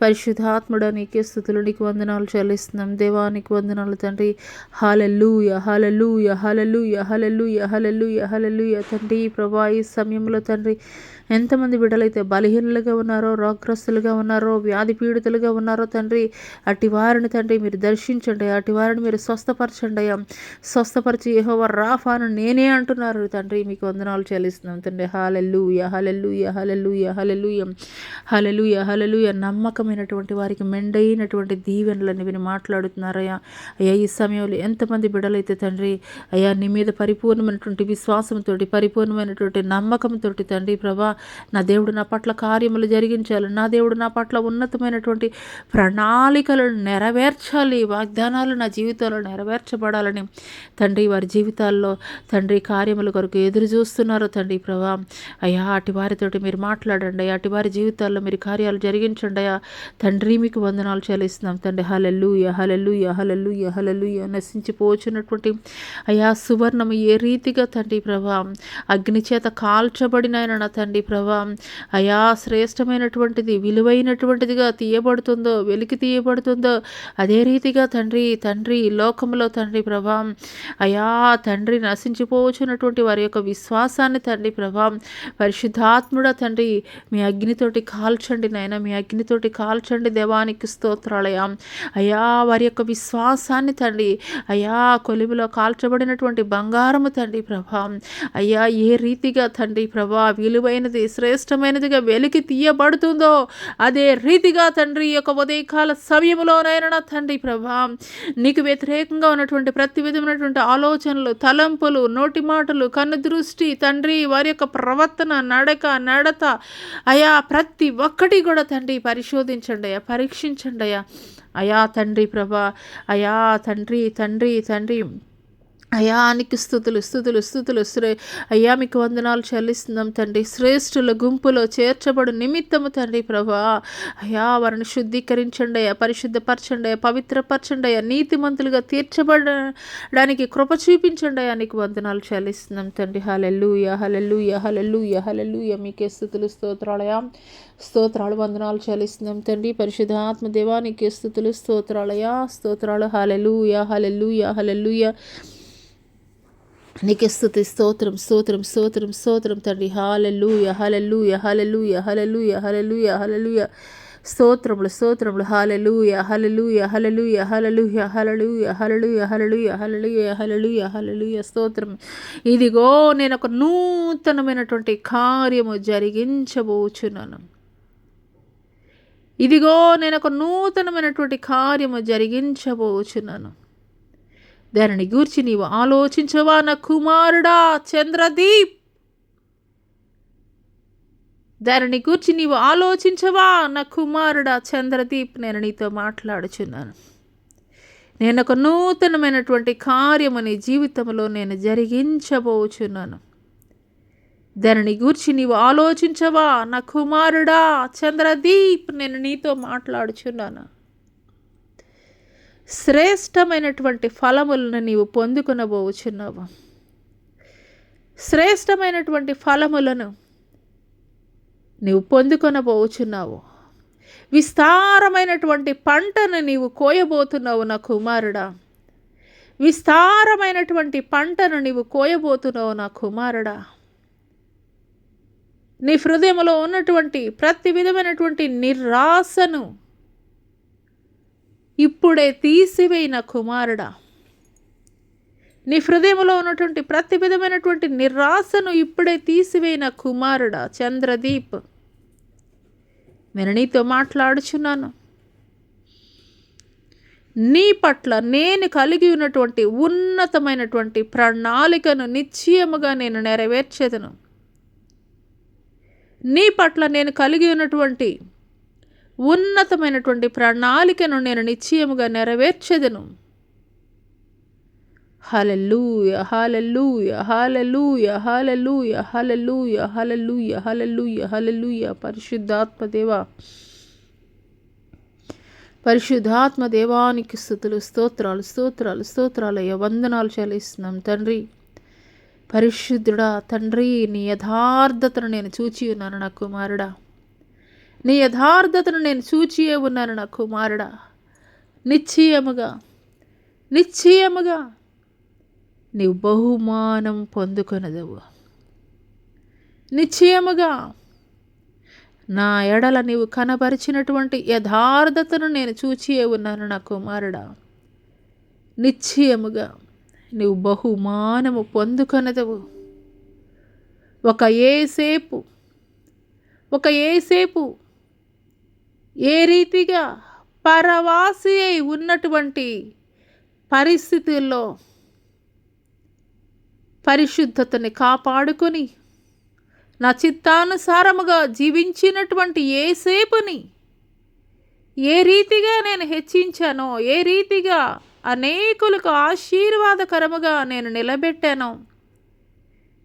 పరిశుద్ధాత్ముడా నీకే స్తుతులు, నీకు వందనాలు చెల్లిస్తున్నాం దేవానికి వందనాలు తండ్రి. హల్లెలూయా హల్లెలూయా హల్లెలూయా హల్లెలూయా హల్లెలూయా హల్లెలూయా. తండ్రి ప్రభా, ఈ సమయంలో తండ్రి ఎంతమంది బిడ్డలైతే బలహీనులుగా ఉన్నారో, రోగగ్రస్తులుగా ఉన్నారో, వ్యాధి పీడితులుగా ఉన్నారో తండ్రి, అట్టి వారిని తండ్రి మీరు దర్శించండి, అట్టి వారిని మీరు స్వస్థపరచండి అయ్యా. స్వస్థపరిచి యెహోవా రాఫాను నేనే అంటున్నారు తండ్రి, మీకు వందనాలు చెల్లిస్తున్నాం తండ్రి. హల్లెలూయా హల్లెలూయా హల్లెలూయా హల్లెలూయా హల్లెలూయా హల్లెలూయా. నమ్మకమైనటువంటి వారికి మెండైనటువంటి దీవెనలని విని మాట్లాడుతున్నారయ్యా. అయ్యా, ఈ సమయంలో ఎంతమంది బిడ్డలైతే తండ్రి అయ్యా నీ మీద పరిపూర్ణమైనటువంటి విశ్వాసంతో, పరిపూర్ణమైనటువంటి నమ్మకంతో తండ్రి ప్రభా, నా దేవుడు నా పట్ల కార్యములు జరిగించాలి, నా దేవుడు నా పట్ల ఉన్నతమైనటువంటి ప్రణాళికలను నెరవేర్చాలి, వాగ్దానాలు నా జీవితంలో నెరవేర్చబడాలని తండ్రి వారి జీవితాల్లో తండ్రి కార్యముల కొరకు ఎదురు చూస్తున్నారు తండ్రి ప్రభా. అయ్యా, అటు వారితోటి మీరు మాట్లాడండి, అటు వారి జీవితాల్లో మీరు కార్యాలు జరిగించండి అయ్యా. తండ్రి మీకు వందనాలు చెల్లిస్తున్నాం తండ్రి. హల్లెలూయా హల్లెలూయా హల్లెలూయా హల్లెలూయా. నశించిపోచున్నటువంటి అయ్యా సువర్ణము ఏ రీతిగా తండ్రి ప్రభా అగ్ని చేత కాల్చబడిన నా తండ్రి ప్రభా, అయా శ్రేష్టమైనటువంటిది విలువైనటువంటిదిగా తీయబడుతుందో, వెలికి తీయబడుతుందో అదే రీతిగా తండ్రి ఈ లోకంలో తండ్రి ప్రభా, అయా తండ్రి నశించిపోవచ్చున్నటువంటి వారి యొక్క విశ్వాసాన్ని తండ్రి ప్రభా, పరిశుద్ధాత్ముడ తండ్రి మీ అగ్నితోటి కాల్చండి నాయన, మీ అగ్నితోటి కాల్చండి. దేవానికి స్తోత్రాలయా. అయా వారి యొక్క విశ్వాసాన్ని తండ్రి అయా కొలిమిలో కాల్చబడినటువంటి బంగారము తండ్రి ప్రభా, అయ్యా ఏ రీతిగా తండ్రి ప్రభా విలువైనది శ్రేష్టమైనదిగా వెలికి తీయబడుతుందో అదే రీతిగా తండ్రి ఈ యొక్క ఉదయకాల సమయంలోనైనా తండ్రి ప్రభా, నీకు వ్యతిరేకంగా ఉన్నటువంటి ప్రతి విధమైనటువంటి ఆలోచనలు, తలంపులు, నోటి మాటలు, కన్ను దృష్టి తండ్రి వారి యొక్క ప్రవర్తన, నడత అయా ప్రతి ఒక్కటి కూడా తండ్రి పరిశోధించండి అయ్యా, పరీక్షించండి అయ్యా. అయా తండ్రి ప్రభా, అయా తండ్రి అయ్యా నీకు స్తుతులు అయ్యా మీకు వందనాలు చెల్లిస్తున్నాం తండ్రి. శ్రేష్ఠుల గుంపులో చేర్చబడు నిమిత్తము తండ్రి ప్రభా, అయ్యా వారిని శుద్ధీకరించండి అయ్యా, పరిశుద్ధపరచండి అయ్యా, పవిత్రపరచండి అయ్యా, నీతిమంతులుగా తీర్చబడడానికి కృప చూపించండి అయ్యా, నీకు వందనాలు చెల్లిస్తున్నాం తండ్రి. హల్లెలూయా హల్లెలూయా హల్లెలూయా హల్లెలూయా. మీకే స్తుతులు స్తోత్రాలయా, స్తోత్రాలు వందనాలు చెల్లిస్తున్నాం తండ్రి. పరిశుద్ధాత్మ దేవానికి స్తుతులు స్తోత్రాలయా, స్తోత్రాలు. హల్లెలూయా హల్లెలూయా హల్లెలూయా. నీకే స్తుతి స్తోత్రం స్తోత్రం స్తోత్రం స్తోత్రం తండ్రి. హల్లెలూయా హల్లెలూయా హల్లెలూయా హల్లెలూయా హల్లెలూయా హల్లెలూయా. స్తోత్రములు హల్లెలూయా హల్లెలూయా హల్లెలూయా హల్లెలూయా హల్లెలూయా హల్లెలూయా హల్లెలూయా హల్లెలూయా హల్లెలూయా హల్లెలూయా. స్తోత్రం. ఇదిగో నేను ఒక నూతనమైనటువంటి కార్యము జరిగించబోచున్నాను. ఇదిగో నేను ఒక నూతనమైనటువంటి కార్యము జరిగించబోచున్నాను. దానిని గూర్చి నీవు ఆలోచించవా నా కుమారుడా చంద్రదీప్, దానిని గూర్చి నీవు ఆలోచించవా నా కుమారుడా చంద్రదీప్. నేను నీతో మాట్లాడుచున్నాను. నేను ఒక నూతనమైనటువంటి కార్యము నీ జీవితంలో నేను జరిగించబోచున్నాను. దానిని గూర్చి నీవు ఆలోచించవా నా కుమారుడా చంద్రదీప్. నేను నీతో మాట్లాడుచున్నాను. శ్రేష్టమైనటువంటి ఫలములను నీవు పొందుకొనబోచున్నావు. శ్రేష్టమైనటువంటి ఫలములను నీవు పొందుకొనబోచున్నావు. విస్తారమైనటువంటి పంటను నీవు కోయబోతున్నావు నా కుమారుడా. విస్తారమైనటువంటి పంటను నీవు కోయబోతున్నావు నా కుమారుడా. నీ హృదయంలో ఉన్నటువంటి ప్రతి విధమైనటువంటి నిరాశను ఇప్పుడే తీసివేయిన కుమారుడా. నీ హృదయంలో ఉన్నటువంటి ప్రతి విధమైనటువంటి నిరాశను ఇప్పుడే తీసివేయిన కుమారుడా చంద్రదీప్. నేను నీతో మాట్లాడుచున్నాను. నీ పట్ల నేను కలిగి ఉన్నటువంటి ఉన్నతమైనటువంటి ప్రణాళికను నిశ్చయముగా నేను నెరవేర్చేదను. నీ పట్ల నేను కలిగి ఉన్నటువంటి ఉన్నతమైనటువంటి ప్రణాళికను నేను నిశ్చయముగా నెరవేర్చెదను. హల్లెలూయా హల్లెలూయా హల్లెలూయా హల్లెలూయా హల్లెలూయా హల్లెలూయా హల్లెలూయా హల్లెలూయా. పరిశుద్ధాత్మ దేవా, పరిశుద్ధాత్మ దేవానికి స్తుతులు స్తోత్రాలు స్తోత్రాలు స్తోత్రాలయ్యా, వందనాలు చెల్లిస్తున్నాం తండ్రి. పరిశుద్ధుడా తండ్రి, నీ యథార్థతను నేను చూచి ఉన్నాను నా కుమారుడా. నీ యథార్థతను నేను చూచియే ఉన్నాను నా కుమారుడా. నిశ్చయముగా నీవు బహుమానం పొందుకొనదవు. నిశ్చయముగా నా ఎడల నీవు కనపరిచినటువంటి యథార్థతను నేను చూచియే ఉన్నాను నా కుమారుడా. నిశ్చయముగా నీవు బహుమానము పొందుకొనదవు. ఒక ఏసేపు ఏ రీతిగా పరవాసి అయి ఉన్నటువంటి పరిస్థితుల్లో పరిశుద్ధతని కాపాడుకొని నా చిత్తానుసారముగా జీవించినటువంటి ఏసేపుని ఏ రీతిగా నేను హెచ్చించానో, ఏ రీతిగా అనేకులకు ఆశీర్వాదకరముగా నేను నిలబెట్టానో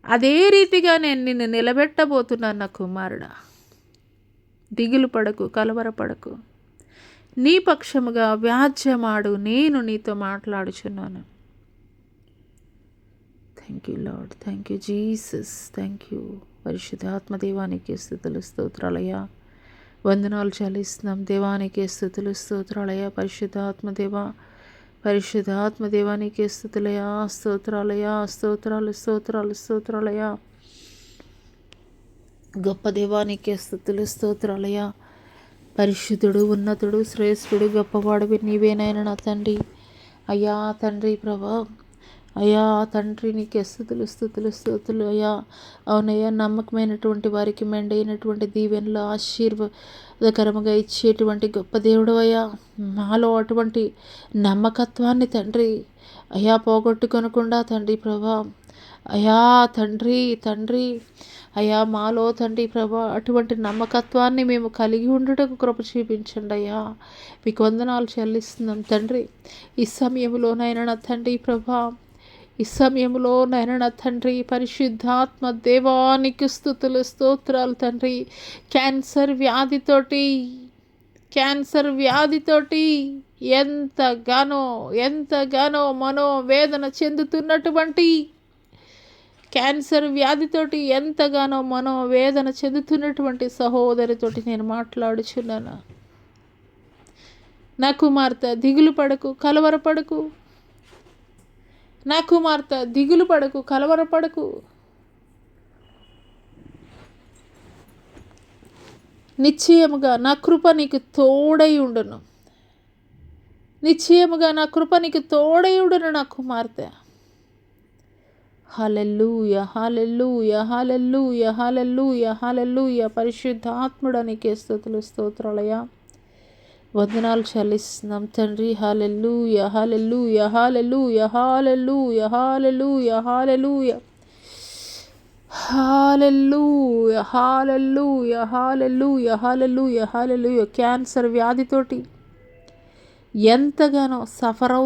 అదే రీతిగా నేను నిన్ను నిలబెట్టబోతున్నాను నా కుమారుడా. దిగులు పడకు, కలవరపడకు. నీ పక్షముగా వ్యాజ్యమాడు, నేను నీతో మాట్లాడుచున్నాను. Thank you lord, thank you Jesus, thank you. పరిశుద్ధాత్మ దేవానికి స్తుతులు స్తోత్రాలయ్యా. వందనాలు చెల్లిస్తున్నాం దేవానికి స్తుతులు స్తోత్రాలయ్యా. పరిశుద్ధాత్మ దేవానికి స్తుతులయ్యా. స్తోత్రాలయ్యా, స్తోత్రాలు స్తోత్రాలు స్తోత్రాలయ్యా. గొప్ప దేవానికి స్తుతులు స్తోత్రాలయ్యా. పరిశుద్ధుడు, ఉన్నతుడు, శ్రేష్ఠుడు, గొప్పవాడివి నీవేనైనా నా తండ్రి. అయ్యా తండ్రి ప్రభా, అయ్యా తండ్రి నీకే స్తుతులు స్తుతులు స్తుతులు అయ్యా. అవునయ్యా, నమ్మకమైనటువంటి వారికి మెండైనటువంటి దీవెనలు ఆశీర్వాదకరముగా ఇచ్చేటువంటి గొప్ప దేవుడు అయ్యా. మాలో అటువంటి నమ్మకత్వాన్ని తండ్రి అయ్యా పోగొట్టుకొనకుండా తండ్రి ప్రభా, అయ్యా తండ్రి అయ్యా మాలో తండ్రి ప్రభా అటువంటి నమ్మకత్వాన్ని మేము కలిగి ఉండుటకు కృప చూపించండి అయ్యా. మీకు వందనాలు చెల్లిస్తున్నాం తండ్రి. ఈ సమయంలోనైనా నా తండ్రి ప్రభా, ఈ సమయంలోనైనా నా తండ్రి పరిశుద్ధాత్మ దేవానికి స్తుతులు స్తోత్రాలు తండ్రి. క్యాన్సర్ వ్యాధితోటి ఎంతగానో మనోవేదన చెందుతున్నటువంటి సహోదరితోటి నేను మాట్లాడుచున్నాను. నా కుమార్తె దిగులు పడకు, కలవరపడకు. నిశ్చయముగా నా కృప నీకు తోడై ఉండును. నా కుమార్తె. హల్లెలూయా, హల్లెలూయా, హల్లెలూయా, హల్లెలూయా, హల్లెలూయా. పరిశుద్ధాత్ముడా నీకే స్తుతులు స్తోత్రాలయ్యా. వందనాలు చెల్లిస్తున్నాం తండ్రి. హల్లెలూయా, హల్లెలూయా, హల్లెలూయా, హల్లెలూయా, హల్లెలూయా, హల్లెలూయా, హల్లెలూయా, హల్లెలూయా, హల్లెలూయా, హల్లెలూయా, హల్లెలూయా. క్యాన్సర్ వ్యాధితోటి ఎంతగానో సఫర్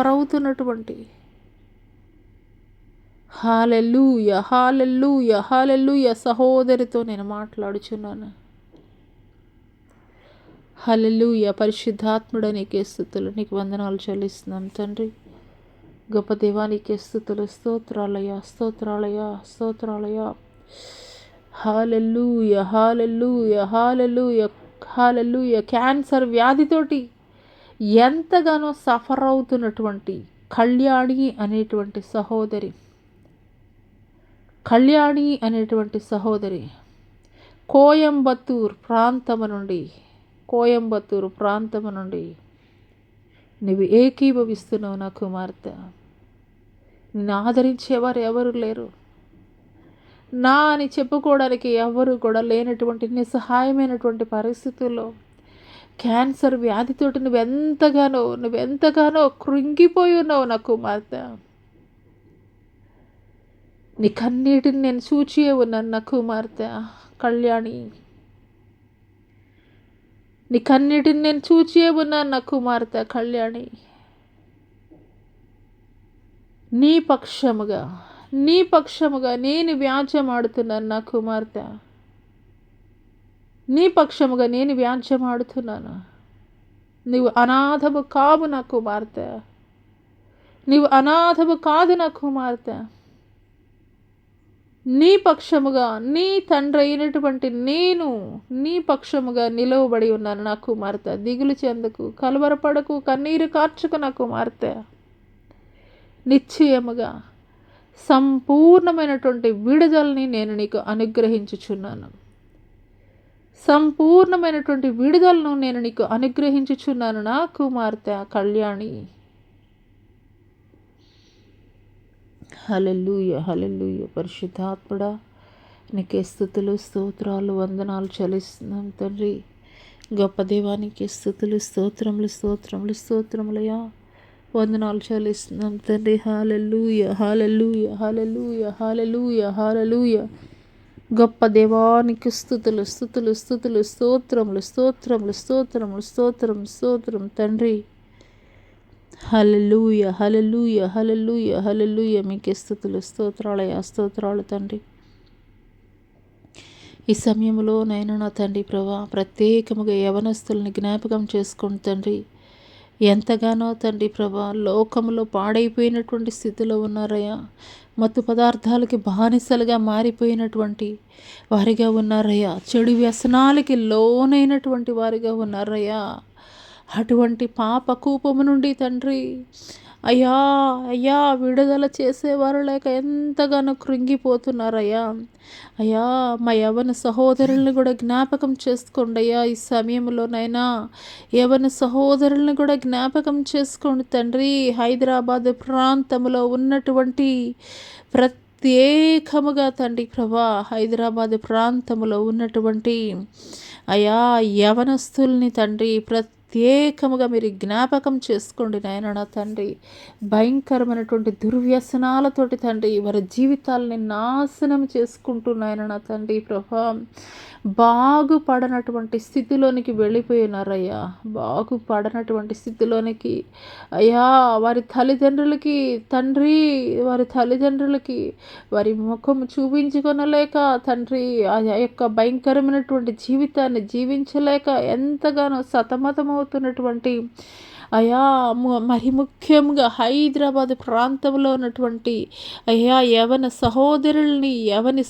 అవుతున్నటువంటి హల్లెలూయా, హల్లెలూయా, హల్లెలూయా సహోదరితో నేను మాట్లాడుచున్నాను. హల్లెలూయా. పరిశుద్ధాత్ముడా నీకే స్తుతులు, నీకు వందనాలు చెల్లిస్తున్నాను తండ్రి. గొప్ప దేవానికే స్తుతులు స్తోత్రాలయ్యా, స్తోత్రాలయ్యా, స్తోత్రాలయ్యా. హల్లెలూయా, హల్లెలూయా, హల్లెలూయా, హల్లెలూయా. క్యాన్సర్ వ్యాధితోటి ఎంతగానో సఫర్ అవుతున్నటువంటి కళ్యాణి అనేటువంటి సహోదరి కోయంబత్తూరు ప్రాంతము నుండి నువ్వు ఏకీభవిస్తున్నావు నా కుమార్తె. నిన్ను ఆదరించేవారు ఎవరు లేరు. నా అని చెప్పుకోవడానికి ఎవరు కూడా లేనటువంటి నిస్సహాయమైనటువంటి పరిస్థితుల్లో క్యాన్సర్ వ్యాధితోటి నువ్వెంతగానో కృంగిపోయి ఉన్నావు నా కుమార్తె. నీ కన్నీటిని నేను చూచియే ఉన్నాను నా కుమార్తె కళ్యాణి. నీ కన్నీటిని నేను చూచియే ఉన్నాను నా కుమార్తె కళ్యాణి. నీ పక్షముగా నేను వ్యాజ్యమాడుతున్నాను నా కుమార్తె. నీ పక్షముగా నేను వ్యాజ్యమాడుతున్నాను. నువ్వు అనాథము కాదు నా కుమార్తె. నీ పక్షముగా నీ తండ్రి అయినటువంటి నేను నీ పక్షముగా నిలవబడి ఉన్నాను నా కుమార్తె. దిగులు చెందకు, కలవరపడకు, కన్నీరు కార్చుకు నా కుమార్తె. నిశ్చయముగా సంపూర్ణమైనటువంటి విడుదలని నేను నీకు అనుగ్రహించుచున్నాను. నా కుమార్తె కళ్యాణి. హల్లెలూయా, హల్లెలూయా. పరిశుద్ధాత్ముడా నీకే స్తుతులు స్తోత్రాలు వందనాలు చెల్లిస్తున్నాం తండ్రి. గొప్ప దేవానికి స్తుతులు స్తోత్రములయ్యా. వందనాలు చెల్లిస్తున్నాం తండ్రి. హల్లెలూయా, హల్లెలూయా, హల్లెలూయా, హల్లెలూయా, హల్లెలూయా. గొప్ప దేవానికి స్తోత్రం తండ్రి. హల్లెలూయా, హల్లెలూయా, హల్లెలూయా, హల్లెలూయా. మీకే స్తుతులు స్తోత్రాలు తండ్రి. ఈ సమయంలో నైనా నా తండ్రి ప్రభా ప్రత్యేకముగా యవనస్తుల్ని జ్ఞాపకం చేసుకోండి తండ్రి. ఎంతగానో తండ్రి ప్రభా లోకంలో పాడైపోయినటువంటి స్థితిలో ఉన్నారయ్యా. మత్తు పదార్థాలకి బానిసలుగా మారిపోయినటువంటి వారిగా ఉన్నారయ్యా. చెడు వ్యసనాలకి లోనైనటువంటి వారిగా ఉన్నారయ్యా. అటువంటి పాప కూపము నుండి తండ్రి అయ్యా అయ్యా విడుదల చేసేవారు లేక ఎంతగానో కృంగిపోతున్నారయ్యా. అయ్యా మా యవన సహోదరుల్ని కూడా జ్ఞాపకం చేసుకోండి అయ్యా. ఈ సమయంలోనైనా యవన సహోదరుల్ని కూడా జ్ఞాపకం చేసుకోండి తండ్రి. హైదరాబాద్ ప్రాంతంలో ఉన్నటువంటి ప్రత్యేకముగా తండ్రి ప్రభా హైదరాబాద్ ప్రాంతంలో ఉన్నటువంటి అయా యవనస్తుల్ని తండ్రి ప్రత్యేకముగా మీరు జ్ఞాపకం చేసుకోండి నాయన. నా తండ్రి భయంకరమైనటువంటి దుర్వ్యసనాలతోటి తండ్రి వారి జీవితాలని నాశనం చేసుకుంటున్నాయన నా తండ్రి ప్రభా. బాగుపడనటువంటి స్థితిలోనికి వెళ్ళిపోయినారయ్యా. బాగుపడనటువంటి స్థితిలోనికి అయ్యా వారి తల్లిదండ్రులకి తండ్రి వారి తల్లిదండ్రులకి వారి ముఖం చూపించుకొనలేక తండ్రి ఆ యొక్క భయంకరమైనటువంటి జీవితాన్ని జీవించలేక ఎంతగానో సతమతమవుతున్నటువంటి అయ్యా మరి ముఖ్యంగా హైదరాబాద్ ప్రాంతంలో ఉన్నటువంటి అయ్యా యవని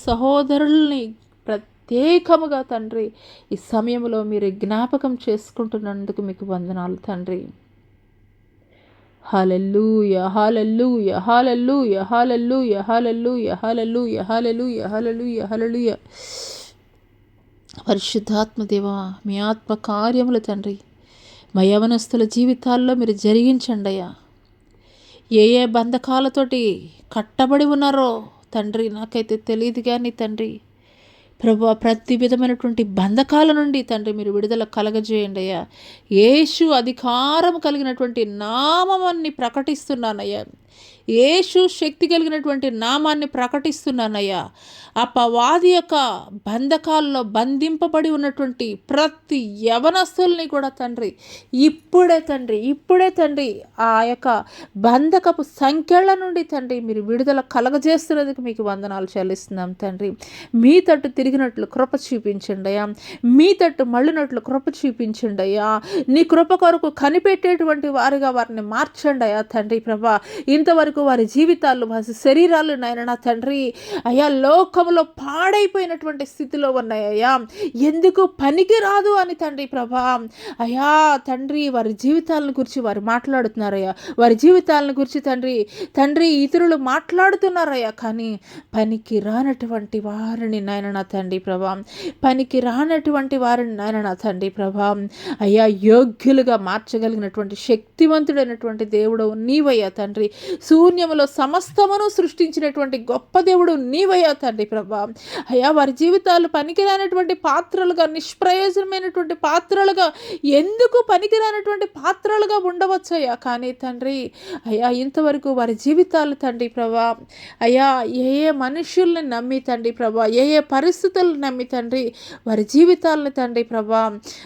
సహోదరుల్ని ప్రత్యేకముగా తండ్రి ఈ సమయంలో మీరు జ్ఞాపకం చేసుకుంటున్నందుకు మీకు వందనాలు తండ్రి. హల్లెలూయా హల్లెలూయా హల్లెలూయా హల్లెలూయా హల్లెలూయా హల్లెలూయా హల్లెలూయా హల్లెలూయా హల్లెలూయా. పరిశుద్ధాత్మ దేవా మీ ఆత్మ కార్యములు తండ్రి మా యవనస్తుల జీవితాల్లో మీరు జరిగించండి అయ్యా. ఏ ఏ బంధకాలతోటి కట్టబడి ఉన్నారో తండ్రి నాకైతే తెలియదు కానీ తండ్రి ప్రభు ప్రతి విధమైనటువంటి బంధకాల నుండి తండ్రి మీరు విడుదల కలగజేయండి అయ్యా. యేసు అధికారం కలిగినటువంటి నామమాన్ని ప్రకటిస్తున్నానయ్యా. యేసు శక్తి కలిగినటువంటి నామాన్ని ప్రకటిస్తున్నానయ్యా. అపవాది యొక్క బంధకాల్లో బంధింపబడి ఉన్నటువంటి ప్రతి యవనస్తుల్ని కూడా తండ్రి ఇప్పుడే తండ్రి ఆ యొక్క బంధకపు సంఖ్యల నుండి తండ్రి మీరు విడుదల కలగజేస్తున్నందుకు మీకు వందనాలు చెల్లిస్తున్నాం తండ్రి. మీ తట్టు తిరిగినట్లు కృప చూపించండి అయ్యా. మీ తట్టు మళ్ళినట్లు కృప చూపించండి అయ్యా. నీ కృప కొరకు కనిపెట్టేటువంటి వారిగా వారిని మార్చండి అయ్యా తండ్రి ప్రభా. ఇంతవరకు వారి జీవితాలు వారి శరీరాలు నాయన తండ్రి అయ్యా లోకంలో పాడైపోయినటువంటి స్థితిలో ఉన్నాయ్యా. ఎందుకు పనికి రాదు అని తండ్రి ప్రభా అయ్యా తండ్రి వారి జీవితాలను గురించి వారు మాట్లాడుతున్నారయ్యా. వారి జీవితాలను గురించి తండ్రి ఇతరులు మాట్లాడుతున్నారయ్యా. కానీ పనికి రానటువంటి వారిని నాయన తండ్రి ప్రభా పనికి రానటువంటి వారిని నాయన తండ్రి ప్రభా అయ్యా యోగ్యులుగా మార్చగలిగినటువంటి శక్తివంతుడైనటువంటి దేవుడు నీవయ్యా తండ్రి. శూన్యములో సమస్తమును సృష్టించినటువంటి గొప్ప దేవుడు నీవయ్యా తండ్రి ప్రభా అయ్యా. వారి జీవితాలు పనికిరానటువంటి పాత్రలుగా నిష్ప్రయోజనమైనటువంటి పాత్రలుగా ఎందుకు పనికిరానటువంటి పాత్రలుగా ఉండవచ్చయ్యా. కానీ తండ్రి అయ్యా ఇంతవరకు వారి జీవితాలు తండ్రి ప్రభా అయ్యా ఏ మనుషుల్ని నమ్మి తండ్రి ప్రభా ఏ పరిస్థితులను నమ్మి తండ్రి వారి జీవితాలను తండ్రి ప్రభా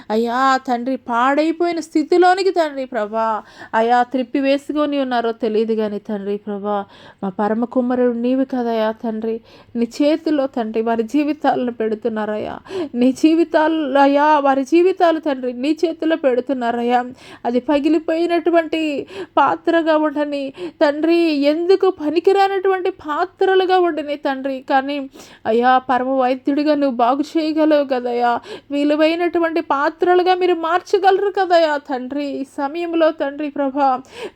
అయ్యా తండ్రి పాడైపోయిన స్థితిలోనికి తండ్రి ప్రభా అయ్యా త్రిప్పి వేసుకొని ఉన్నారో తెలియదు కానీ తండ్రి ప్రభా మా పరమ కుమారుడు నీవి కదయ్యా తండ్రి. నీ చేతిలో తండ్రి వారి జీవితాలను పెడుతున్నారయ్యా. నీ జీవితాలు అయ్యా వారి జీవితాలు తండ్రి నీ చేతిలో పెడుతున్నారయ్యా. అది పగిలిపోయినటువంటి పాత్రగా ఉండని తండ్రి ఎందుకు పనికిరానటువంటి పాత్రలుగా ఉండని తండ్రి. కానీ అయ్యా పరమ వైద్యుడిగా నువ్వు బాగు చేయగలవు కదయ్యా. విలువైనటువంటి పాత్రలుగా మీరు మార్చగలరు కదయ్యా తండ్రి. ఈ సమయంలో తండ్రి ప్రభా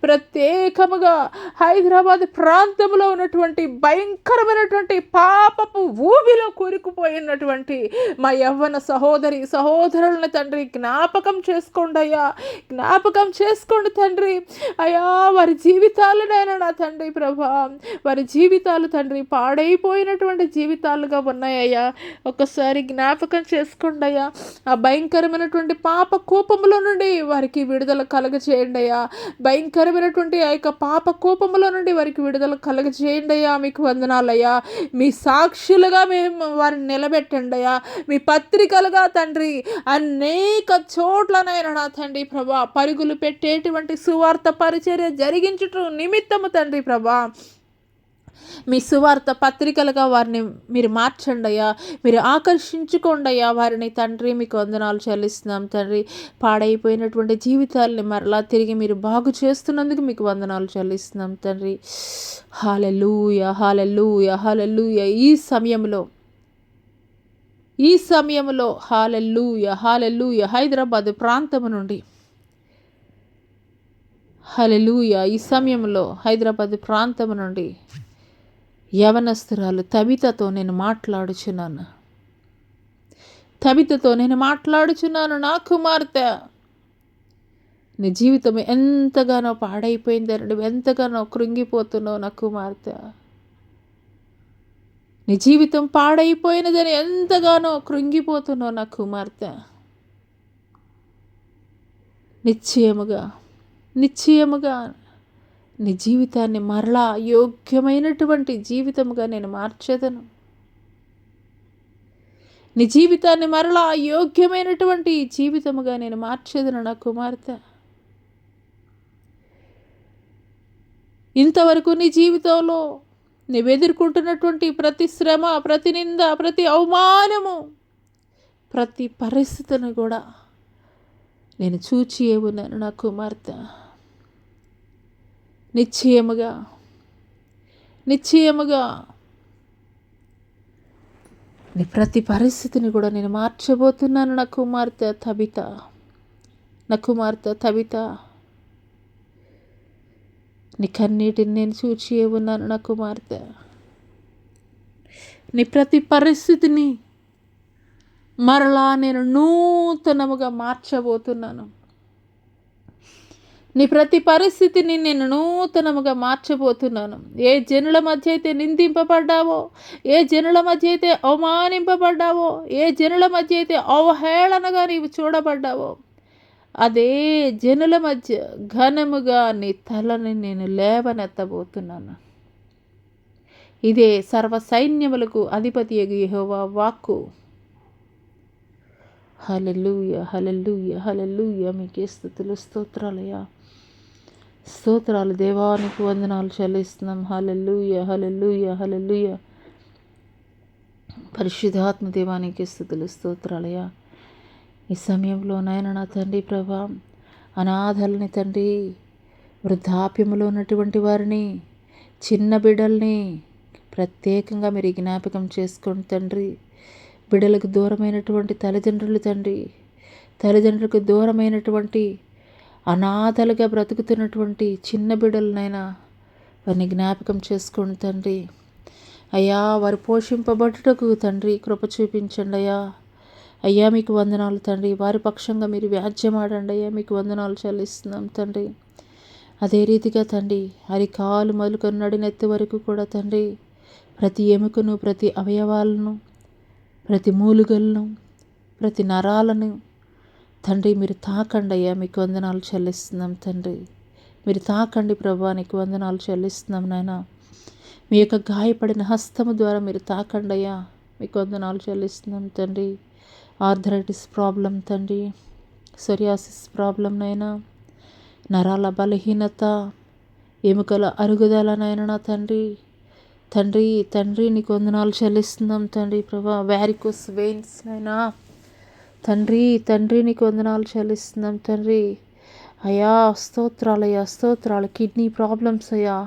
ప్రత్యేకముగా హైదరాబాద్ ప్రాంతంలో ఉన్నటువంటి భయంకరమైనటువంటి పాపపు ఊబిలో కూరుకుపోయినటువంటి మా యవ్వన సహోదరులను తండ్రి జ్ఞాపకం చేసుకోండి అయ్యా. జ్ఞాపకం చేసుకోండి తండ్రి అయ్యా. వారి జీవితాలనైనా నా తండ్రి ప్రభా వారి జీవితాలు తండ్రి పాడైపోయినటువంటి జీవితాలుగా ఉన్నాయ్యా. ఒక్కసారి జ్ఞాపకం చేసుకోండి అయ్యా. ఆ భయంకరమైనటువంటి పాప కోపములో నుండి వారికి విడుదల కలగజేయండి అయ్యా. భయంకరమైనటువంటి ఆ యొక్క పాప కోపములో నుండి వారికి విడుదల కలగజేయండి అయ్యా. మీకు వందనాలయ్యా. మీ సాక్షులుగా మేము వారిని నిలబెట్టండి అయ్యా. మీ పత్రికలుగా తండ్రి అనేక చోట్లనైనా నా తండ్రి ప్రభా పరుగులు పెట్టేటువంటి సువార్త పరిచర్య జరిగించుట నిమిత్తము తండ్రి ప్రభా మీ సువార్త పత్రికలుగా వారిని మీరు మార్చండి అయ్యా, మీరు ఆకర్షించుకోండి అయ్యా వారిని తండ్రి. మీకు వందనాలు చెల్లిస్తున్నాం తండ్రి. పాడైపోయినటువంటి జీవితాలని మరలా తిరిగి మీరు బాగు చేస్తున్నందుకు మీకు వందనాలు చెల్లిస్తున్నాం తండ్రి. హల్లెలూయా, హల్లెలూయా, హల్లెలూయా. ఈ సమయంలో హల్లెలూయా, హల్లెలూయా, హైదరాబాద్ ప్రాంతము నుండి హల్లెలూయా, ఈ సమయంలో హైదరాబాద్ ప్రాంతము నుండి యవనస్తురాలు తబితతో నేను మాట్లాడుచున్నాను. నా కుమార్తె, నీ జీవితం ఎంతగానో పాడైపోయిందని, నువ్వు ఎంతగానో కృంగిపోతున్నావు నా కుమార్తె. నీ జీవితం పాడైపోయినదని ఎంతగానో కృంగిపోతున్నావు నా కుమార్తె. నిశ్చయముగా నీ జీవితాన్ని మరలా యోగ్యమైనటువంటి జీవితముగా నేను మార్చేదను. నీ జీవితాన్ని మరలా యోగ్యమైనటువంటి జీవితముగా నేను మార్చేదను నా కుమార్తె. ఇంతవరకు నీ జీవితంలో నువ్వు ఎదుర్కొంటున్నటువంటి ప్రతి శ్రమ, ప్రతి నింద, ప్రతి అవమానము, ప్రతి పరిస్థితిని కూడా నేను చూచి ఉన్నాను నా కుమార్తె. నిశ్చయముగా నీ ప్రతి పరిస్థితిని కూడా నేను మార్చబోతున్నాను నా కుమార్తె తబిత. నీ కన్నీటిని నేను చూచి ఉన్నాను నా కుమార్తె. నీ ప్రతి పరిస్థితిని మరలా నేను నూతనముగా మార్చబోతున్నాను. నీ ప్రతి పరిస్థితిని నేను నూతనముగా మార్చబోతున్నాను. ఏ జనుల మధ్య అయితే నిందింపబడ్డావో, ఏ జనుల మధ్య అయితే అవమానింపబడ్డావో, ఏ జనుల మధ్య అయితే అవహేళనగా నీవు చూడబడ్డావో, అదే జనుల మధ్య ఘనముగా నీ తలని నేను లేవనెత్తబోతున్నాను. ఇదే సర్వ సైన్యములకు అధిపతి యెహోవా వాక్కు. హల్లెలూయా, హల్లెలూయా, హల్లెలూయా. మీకే స్తుతులు, స్తోత్రాలు దేవానికి వందనాలు చెల్లిస్తున్నాం. హల్లెలూయా, హల్లెలూయా, హల్లెలూయా. పరిశుద్ధాత్మ దేవానికి స్తుతులు, స్తోత్రాలయ్యా. ఈ సమయంలో నాయన నా తండ్రి ప్రభా, అనాథల్ని తండ్రి, వృద్ధాప్యములో ఉన్నటువంటి వారిని, చిన్న బిడ్డల్ని ప్రత్యేకంగా మీరు జ్ఞాపకం చేసుకోండి తండ్రి. బిడ్డలకు దూరమైనటువంటి తల్లిదండ్రులకు దూరమైనటువంటి అనాథలుగా బ్రతుకుతున్నటువంటి చిన్న బిడ్డలనైనా వారిని జ్ఞాపకం చేసుకోండి తండ్రి. అయ్యా, వారు పోషింపబడుటకు తండ్రి కృప చూపించండి అయ్యా. మీకు వందనాలు తండ్రి. వారి పక్షంగా మీరు వ్యాజ్యమాడండి అయ్యా. మీకు వందనాలు చెల్లిస్తున్నాం తండ్రి. అదే రీతిగా తండ్రి, అరికాలు మొదలుకొని నడినెత్తి వరకు కూడా తండ్రి, ప్రతి ఎముకను, ప్రతి అవయవాలను, ప్రతి మూలుగలను, ప్రతి నరాలను తండ్రి మీరు తాకండి అయ్యా. మీకు వందనాలు చెల్లిస్తున్నాం తండ్రి. మీరు తాకండి ప్రభా, నీకు వందనాలు చెల్లిస్తున్నాం నాయన. మీ యొక్క గాయపడిన హస్తము ద్వారా మీరు తాకండి అయ్యా. మీకు వందనాలు చెల్లిస్తున్నాం తండ్రి. ఆర్థరైటిస్ ప్రాబ్లం తండ్రి, సొరియాసిస్ ప్రాబ్లం నైనా, నరాల బలహీనత, ఎముకల అరుగుదల నైనా తండ్రి నీకు వందనాలు చెల్లిస్తున్నాం తండ్రి ప్రభా. వ్యారికోస్ వెయిన్స్ నైనా తండ్రి నీకు వందనాలు చెల్లిస్తున్నాం తండ్రి. అయ్యా స్తోత్రాలు. కిడ్నీ ప్రాబ్లమ్స్ అయ్యా,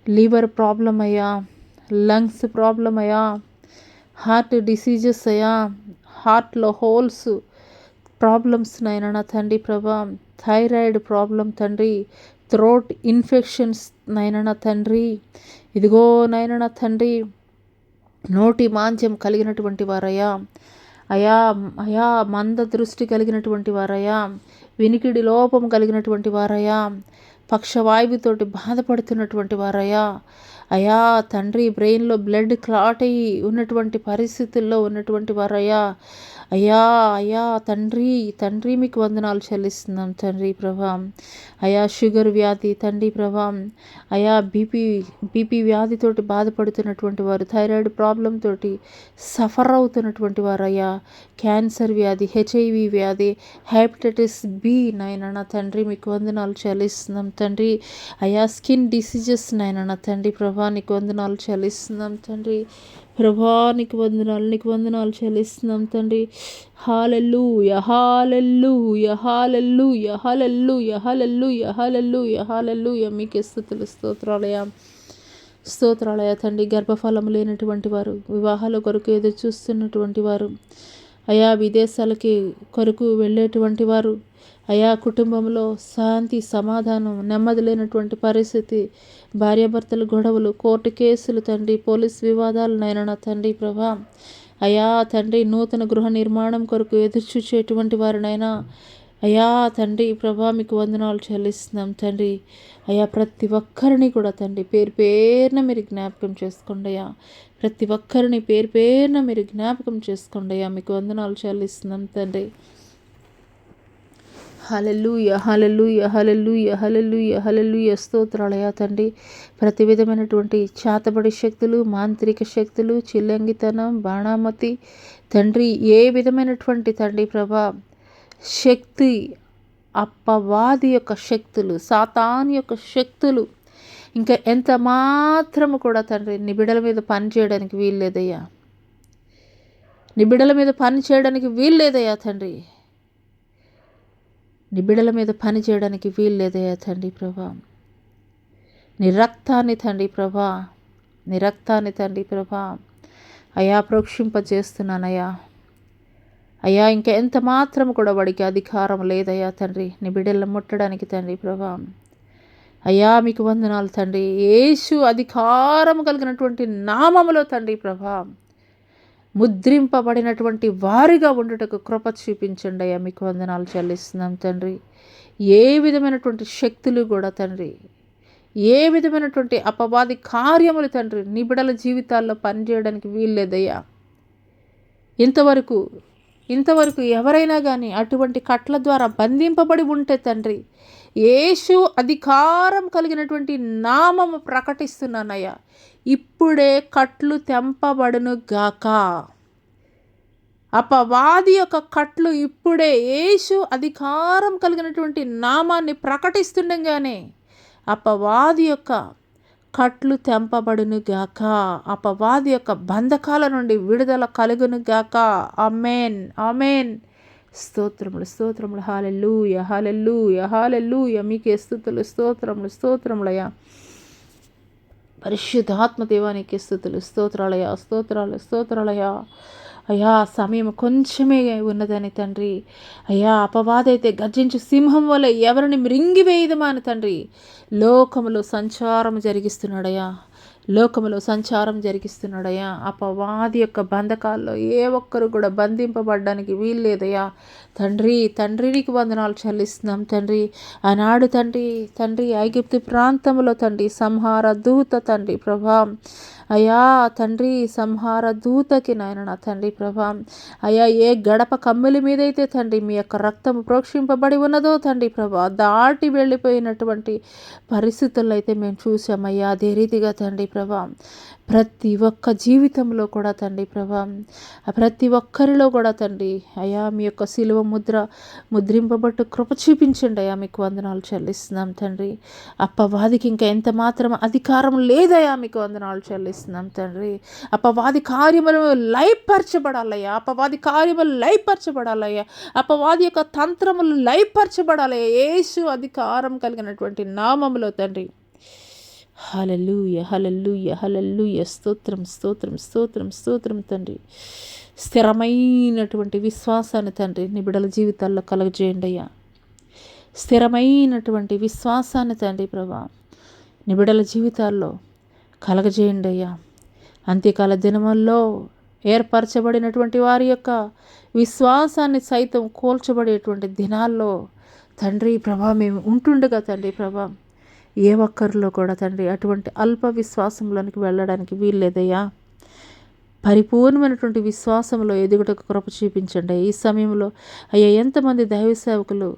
లివర్ ప్రాబ్లం అయ్యా, లంగ్స్ ప్రాబ్లం అయ్యా, హార్ట్ డిసీజెస్ అయ్యా, హార్ట్లో హోల్స్ ప్రాబ్లమ్స్ నైనా నా తండ్రి ప్రభా. థైరాయిడ్ ప్రాబ్లం తండ్రి, థ్రోట్ ఇన్ఫెక్షన్స్ నైనా నా తండ్రి. ఇదిగో నైనా నా తండ్రి, నోటి మాంద్యం కలిగినటువంటి వారయ్యా, అయా మంద దృష్టి కలిగినటువంటి వారయ్యా, వినికిడి లోపం కలిగినటువంటి వారయ్యా, పక్షవాయువుతోటి బాధపడుతున్నటువంటి వారయ్యా, అయా తండ్రి, బ్రెయిన్లో బ్లడ్ క్లాట్ అయ్యి ఉన్నటువంటి పరిస్థితుల్లో ఉన్నటువంటి వారయ్యా, అయ్యా తండ్రి మీకు వందనాలు చెల్లిస్తున్నాం తండ్రి ప్రభా. అయా షుగర్ వ్యాధి తండ్రి ప్రభా, అయా బీపీ వ్యాధితోటి బాధపడుతున్నటువంటి వారు, థైరాయిడ్ ప్రాబ్లం తోటి సఫర్ అవుతున్నటువంటి వారు అయ్యా, క్యాన్సర్ వ్యాధి, HIV వ్యాధి, హెపటైటిస్ B నైనా నా తండ్రి మీకు వందనాలు చెల్లిస్తున్నాం తండ్రి. అయా స్కిన్ డిసీజెస్ నాయన నా తండ్రి ప్రభా నీకు వందనాలు చెల్లిస్తున్నాం తండ్రి. ప్రభా నీకు వందనాలు చెల్లిస్తున్నాం తండ్రి. హల్లెలూయా హల్లెలూయా హల్లెలూయా హల్లెలూయా హల్లెలూయా హల్లెలూయా హల్లెలూయా మీకే స్తుతులు స్తోత్రాలయ తండ్రి. గర్భఫలం లేనటువంటి వారు, వివాహాల కొరకు ఎదురు చూస్తున్నటువంటి వారు, అయా విదేశాలకి కొరకు వెళ్ళేటువంటి వారు, అయా కుటుంబంలో శాంతి సమాధానం నెమ్మది లేనటువంటి పరిస్థితి, భార్యాభర్తల గొడవలు, కోర్టు కేసులు తండ్రి, పోలీస్ వివాదాలు నైనా నా తండ్రి ప్రభా, అయా తండ్రి నూతన గృహ నిర్మాణం కొరకు ఎదురు చూచేటువంటి వారినైనా అయా తండ్రి ప్రభా మీకు వందనాలు చెల్లిస్తున్నాం తండ్రి. అయా ప్రతి ఒక్కరిని కూడా తండ్రి పేరు పేరున మీరు జ్ఞాపకం చేసుకోండి అయ్యా. ప్రతి ఒక్కరిని పేరు పేరున మీరు జ్ఞాపకం చేసుకోండి అయ్యా. మీకు వందనాలు చెల్లిస్తున్నాం తండ్రి. హల్లెలూయా హల్లెలూయా హల్లెలూయా హల్లెలూయా హల్లెలూయా స్తోత్రాలయా తండ్రి. ప్రతి విధమైనటువంటి చాతబడి శక్తులు, మాంత్రిక శక్తులు, చిల్లంగితనం, బాణామతి తండ్రి, ఏ విధమైనటువంటి తండ్రి ప్రభా శక్తి, అప్పవాది యొక్క శక్తులు, సాతాను యొక్క శక్తులు ఇంకా ఎంత మాత్రము కూడా తండ్రి నిబిడల మీద పని చేయడానికి వీల్లేదయ్యా. నిబిడల మీద పని చేయడానికి వీల్లేదయ్యా తండ్రి. నిబిడల మీద పని చేయడానికి వీల్లేదయ్యా తండ్రి ప్రభా. నీ రక్తాన్ని తండ్రి ప్రభా, నీ రక్తాన్ని తండ్రి ప్రభా అయా ప్రోక్షింపజేస్తున్నానయ్యా. అయ్యా ఇంకా ఎంత మాత్రం కూడా వాడికి అధికారం లేదయ్యా తండ్రి నీ బిడ్డలను ముట్టడానికి తండ్రి ప్రభా. అయ్యా మీకు వందనాలు తండ్రి. యేసు అధికారం కలిగినటువంటి నామములో తండ్రి ప్రభా ముద్రింపబడినటువంటి వారిగా ఉండుటకు కృప చూపించండి అయ్యా. మీకు వందనాలు చెల్లిస్తున్నాం తండ్రి. ఏ విధమైనటువంటి శక్తులు కూడా తండ్రి, ఏ విధమైనటువంటి అపవాది కార్యములు తండ్రి నీ బిడ్డల జీవితాల్లో పనిచేయడానికి వీల్లేదయ్యా. ఇంతవరకు ఎవరైనా కానీ అటువంటి కట్ల ద్వారా బంధింపబడి ఉంటే తండ్రి యేసు అధికారం కలిగినటువంటి నామము ప్రకటిస్తున్నానయ్యా. ఇప్పుడే కట్లు తెంపబడును గాక. అపవాది యొక్క కట్లు ఇప్పుడే యేసు అధికారం కలిగినటువంటి నామాన్ని ప్రకటిస్తుండగానే అపవాది యొక్క కట్లు తెంపబడును గాక. అపవాది యొక్క బంధకాల నుండి విడుదల కలుగును గాక. ఆమేన్ ఆమేన్. స్తోత్రములు హల్లెలూయా హల్లెలూయా హల్లెలూయా మీకే స్తుతులు స్తోత్రములయ్యా. పరిశుద్ధాత్మ దేవానికి స్తుతులు స్తోత్రాలయ్యా. అయ్యా సమయం కొంచెమే ఉన్నదని తండ్రి. అయ్యా అపవాదైతే గర్జించు సింహం వల్ల ఎవరిని మృంగివేయదమాని తండ్రి లోకములో సంచారం జరిగిస్తున్నాడయ్యా. అపవాది యొక్క బంధకాల్లో ఏ ఒక్కరు కూడా బంధింపబడడానికి వీల్లేదయ్యా. తండ్రికి వందనాలు చెల్లిస్తున్నాం తండ్రి. ఆనాడు తండ్రి ఐగుప్తు ప్రాంతంలో తండ్రి సంహార దూత తండ్రి ప్రభా, అయ్యా తండ్రి సంహార దూతకి నాయన నా తండ్రి ప్రభా, అయ్యా ఏ గడప కమ్ముల మీదైతే తండ్రి మీ యొక్క రక్తము ప్రోక్షింపబడి ఉన్నదో తండ్రి ప్రభా దాటి వెళ్ళిపోయినటువంటి పరిస్థితుల్లో అయితే మేము చూసామయ్యా. అదే రీతిగా తండ్రి ప్రభా ప్రతి ఒక్క జీవితంలో కూడా తండ్రి ప్రభా, ప్రతి ఒక్కరిలో కూడా తండ్రి అయ్యా మీ యొక్క శిలువ ముద్రింపబట్టు కృప చూపించండి అయ్యా. మీకు వందనాలు చెల్లిస్తున్నాం తండ్రి. అపవాదికి ఇంకా ఎంత మాత్రం అధికారం లేదయ్యా. మీకు వందనాలు చెల్లిస్తున్నాం తండ్రి. అపవాది కార్యములు లయపరచబడాలయ్యా. అపవాది యొక్క తంత్రములు లయపరచబడాలయ్యా. యేసు అధికారం కలిగినటువంటి నామములో తండ్రి. హల్లెలూయా హల్లెలూయా హల్లెలూయా. స్తోత్రం తండ్రి. స్థిరమైనటువంటి విశ్వాసాన్ని తండ్రి నీ బిడ్డల జీవితాల్లో కలుగజేయండి అయ్యా. స్థిరమైనటువంటి విశ్వాసాన్ని తండ్రి ప్రభా నీ బిడ్డల జీవితాల్లో కలగజేయండి అయ్యా. అంత్యకాల దినముల్లో ఏర్పరచబడినటువంటి వారి యొక్క విశ్వాసాన్ని సైతం కోల్చబడేటువంటి దినాల్లో తండ్రి ప్రభా మేము ఉంటుండగా తండ్రి ప్రభా ఏ ఒక్కరిలో కూడా తండ్రి అటువంటి అల్ప విశ్వాసంలోనికి వెళ్ళడానికి వీల్లేదయ్యా. పరిపూర్ణమైనటువంటి విశ్వాసంలో ఎదుగుటకు కృప చూపించండి. ఈ సమయంలో అయ్యా ఎంతమంది దైవ సేవకులు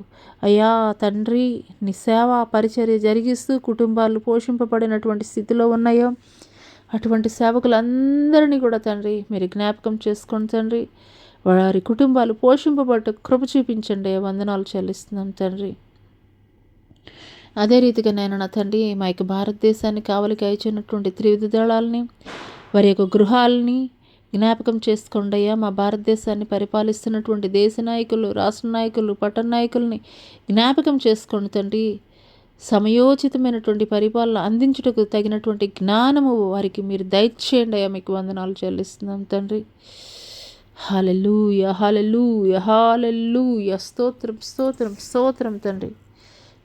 అయ్యా తండ్రి నీ సేవా పరిచర్య జరిగిస్తూ కుటుంబాలు పోషింపబడినటువంటి స్థితిలో ఉన్నాయో అటువంటి సేవకులందరినీ కూడా తండ్రి మీరు జ్ఞాపకం చేసుకోండి తండ్రి. వారి కుటుంబాలు పోషింపబట్టు కృప చూపించండి. వందనాలు చెల్లిస్తున్నాం తండ్రి. అదే రీతిగా నేను నా తండ్రి మా యొక్క భారతదేశాన్ని కావలికి అయచున్నటువంటి త్రివిధ దళాలని వారి యొక్క గృహాలని జ్ఞాపకం చేసుకోండి అయ్యా. మా భారతదేశాన్ని పరిపాలిస్తున్నటువంటి దేశ నాయకులు, రాష్ట్ర నాయకులు, పట్టణ నాయకుల్ని జ్ఞాపకం చేసుకోండి తండ్రి. సమయోచితమైనటువంటి పరిపాలన అందించుటకు తగినటువంటి జ్ఞానము వారికి మీరు దయచేయండి అయ్యా. మీకు వందనాలు చెల్లిస్తున్నాం తండ్రి. హల్లెలూయా, హల్లెలూయా, హల్లెలూయా. స్తోత్రం, స్తోత్రం, స్తోత్రం తండ్రి.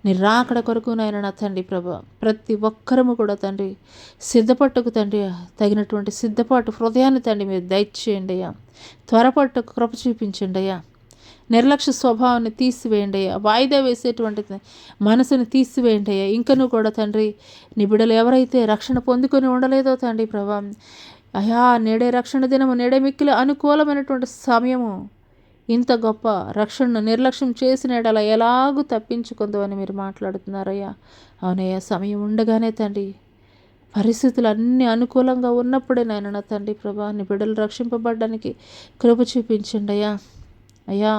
నీ రాకడ కొరకు నాయన నా తండ్రి ప్రభా, ప్రతి ఒక్కరము కూడా తండ్రి సిద్ధపట్టుకు తండ్రి తగినటువంటి సిద్ధపాటు హృదయాన్ని తండ్రి మీరు దయచేయండి అయ్యా. త్వరపట్టుకు కృప చూపించండి అయ్యా. నిర్లక్ష్య స్వభావాన్ని తీసివేయండి అయ్యా. వాయిదా వేసేటువంటి మనసుని తీసివేయండి అయ్యా. ఇంకనూ కూడా తండ్రి నీ బిడ్డలు ఎవరైతే రక్షణ పొందుకొని ఉండలేదో తండ్రి ప్రభా, అయ్యా నేడే రక్షణ దినము, నేడే మిక్కిలి అనుకూలమైనటువంటి సమయము, ఇంత గొప్ప రక్షణను నిర్లక్ష్యం చేసిన ఎడల ఎలాగూ తప్పించుకుందో అని మీరు మాట్లాడుతున్నారయ్యా. అవునయ్యా, సమయం ఉండగానే తండ్రి పరిస్థితులు అన్నీ అనుకూలంగా ఉన్నప్పుడే నాయన నా తండ్రి ప్రభా నీ బిడ్డలు రక్షింపబడడానికి కృప చూపించండి అయ్యా. అయ్యా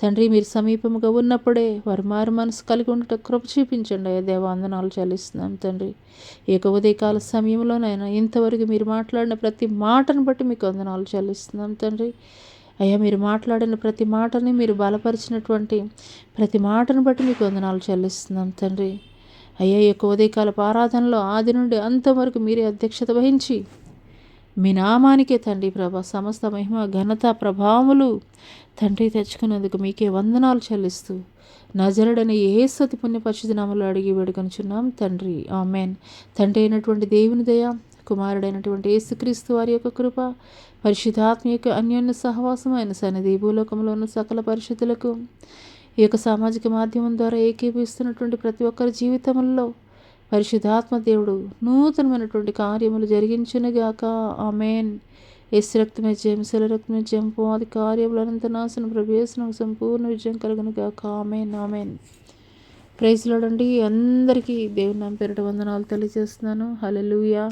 తండ్రి మీరు సమీపముగా ఉన్నప్పుడే వారు మారు మనసు కలిగి ఉండటం కృప చూపించండి అయ్యా. దేవాందనాలు చెల్లిస్తున్నాం తండ్రి. ఈ యొక్క ఉదయకాల సమయంలోనైనా ఇంతవరకు మీరు మాట్లాడిన ప్రతి మాటను బట్టి మీకు వందనాలు చెల్లిస్తున్నాం తండ్రి. అయ్యా మీరు మాట్లాడిన ప్రతి మాటని, మీరు బలపరిచినటువంటి ప్రతి మాటను బట్టి మీకు వందనాలు చెల్లిస్తున్నాం తండ్రి. అయ్యా ఈ యొక్క ఉదయకాలపు ఆరాధనలో ఆది నుండి అంతవరకు మీరే అధ్యక్షత వహించి మీ నామానికే తండ్రి ప్రభా సమస్త మహిమ, ఘనత, ప్రభావములు తండ్రి తెచ్చుకున్నందుకు మీకే వందనాలు చెల్లిస్తూ నజరుడని యేసు అతి పుణ్య పరిశుద్ధ నామములో అడిగి వేడుకొనుచున్నాం తండ్రి. ఆమెన్. తండ్రి అయినటువంటి దేవుని దయ, కుమారుడైనటువంటి యేసుక్రీస్తు వారి యొక్క కృప, పరిశుద్ధాత్మ యొక్క అన్యోన్య సహవాసం ఆయన సన్నిధి భూలోకంలో ఉన్న సకల పరిశుద్ధులకు ఈ యొక్క సామాజిక మాధ్యమం ద్వారా ఏకీపిస్తున్నటువంటి ప్రతి ఒక్కరి జీవితంలో పరిశుద్ధాత్మ దేవుడు నూతనమైనటువంటి కార్యములు జరిగించునుగాక. ఆమెన్. యేసు రక్తమే జయం, శిల రక్తమే జయం, పోది కార్యములు అనంత నాశనం ప్రవేశనం సంపూర్ణ విజయం కలుగునుగాక. Amen, amen. ప్రైజ్ లార్డ్ అండి. అందరికీ దేవుని నామమున పేరిట వందనాలు తెలియజేస్తున్నాను. హల్లెలూయా.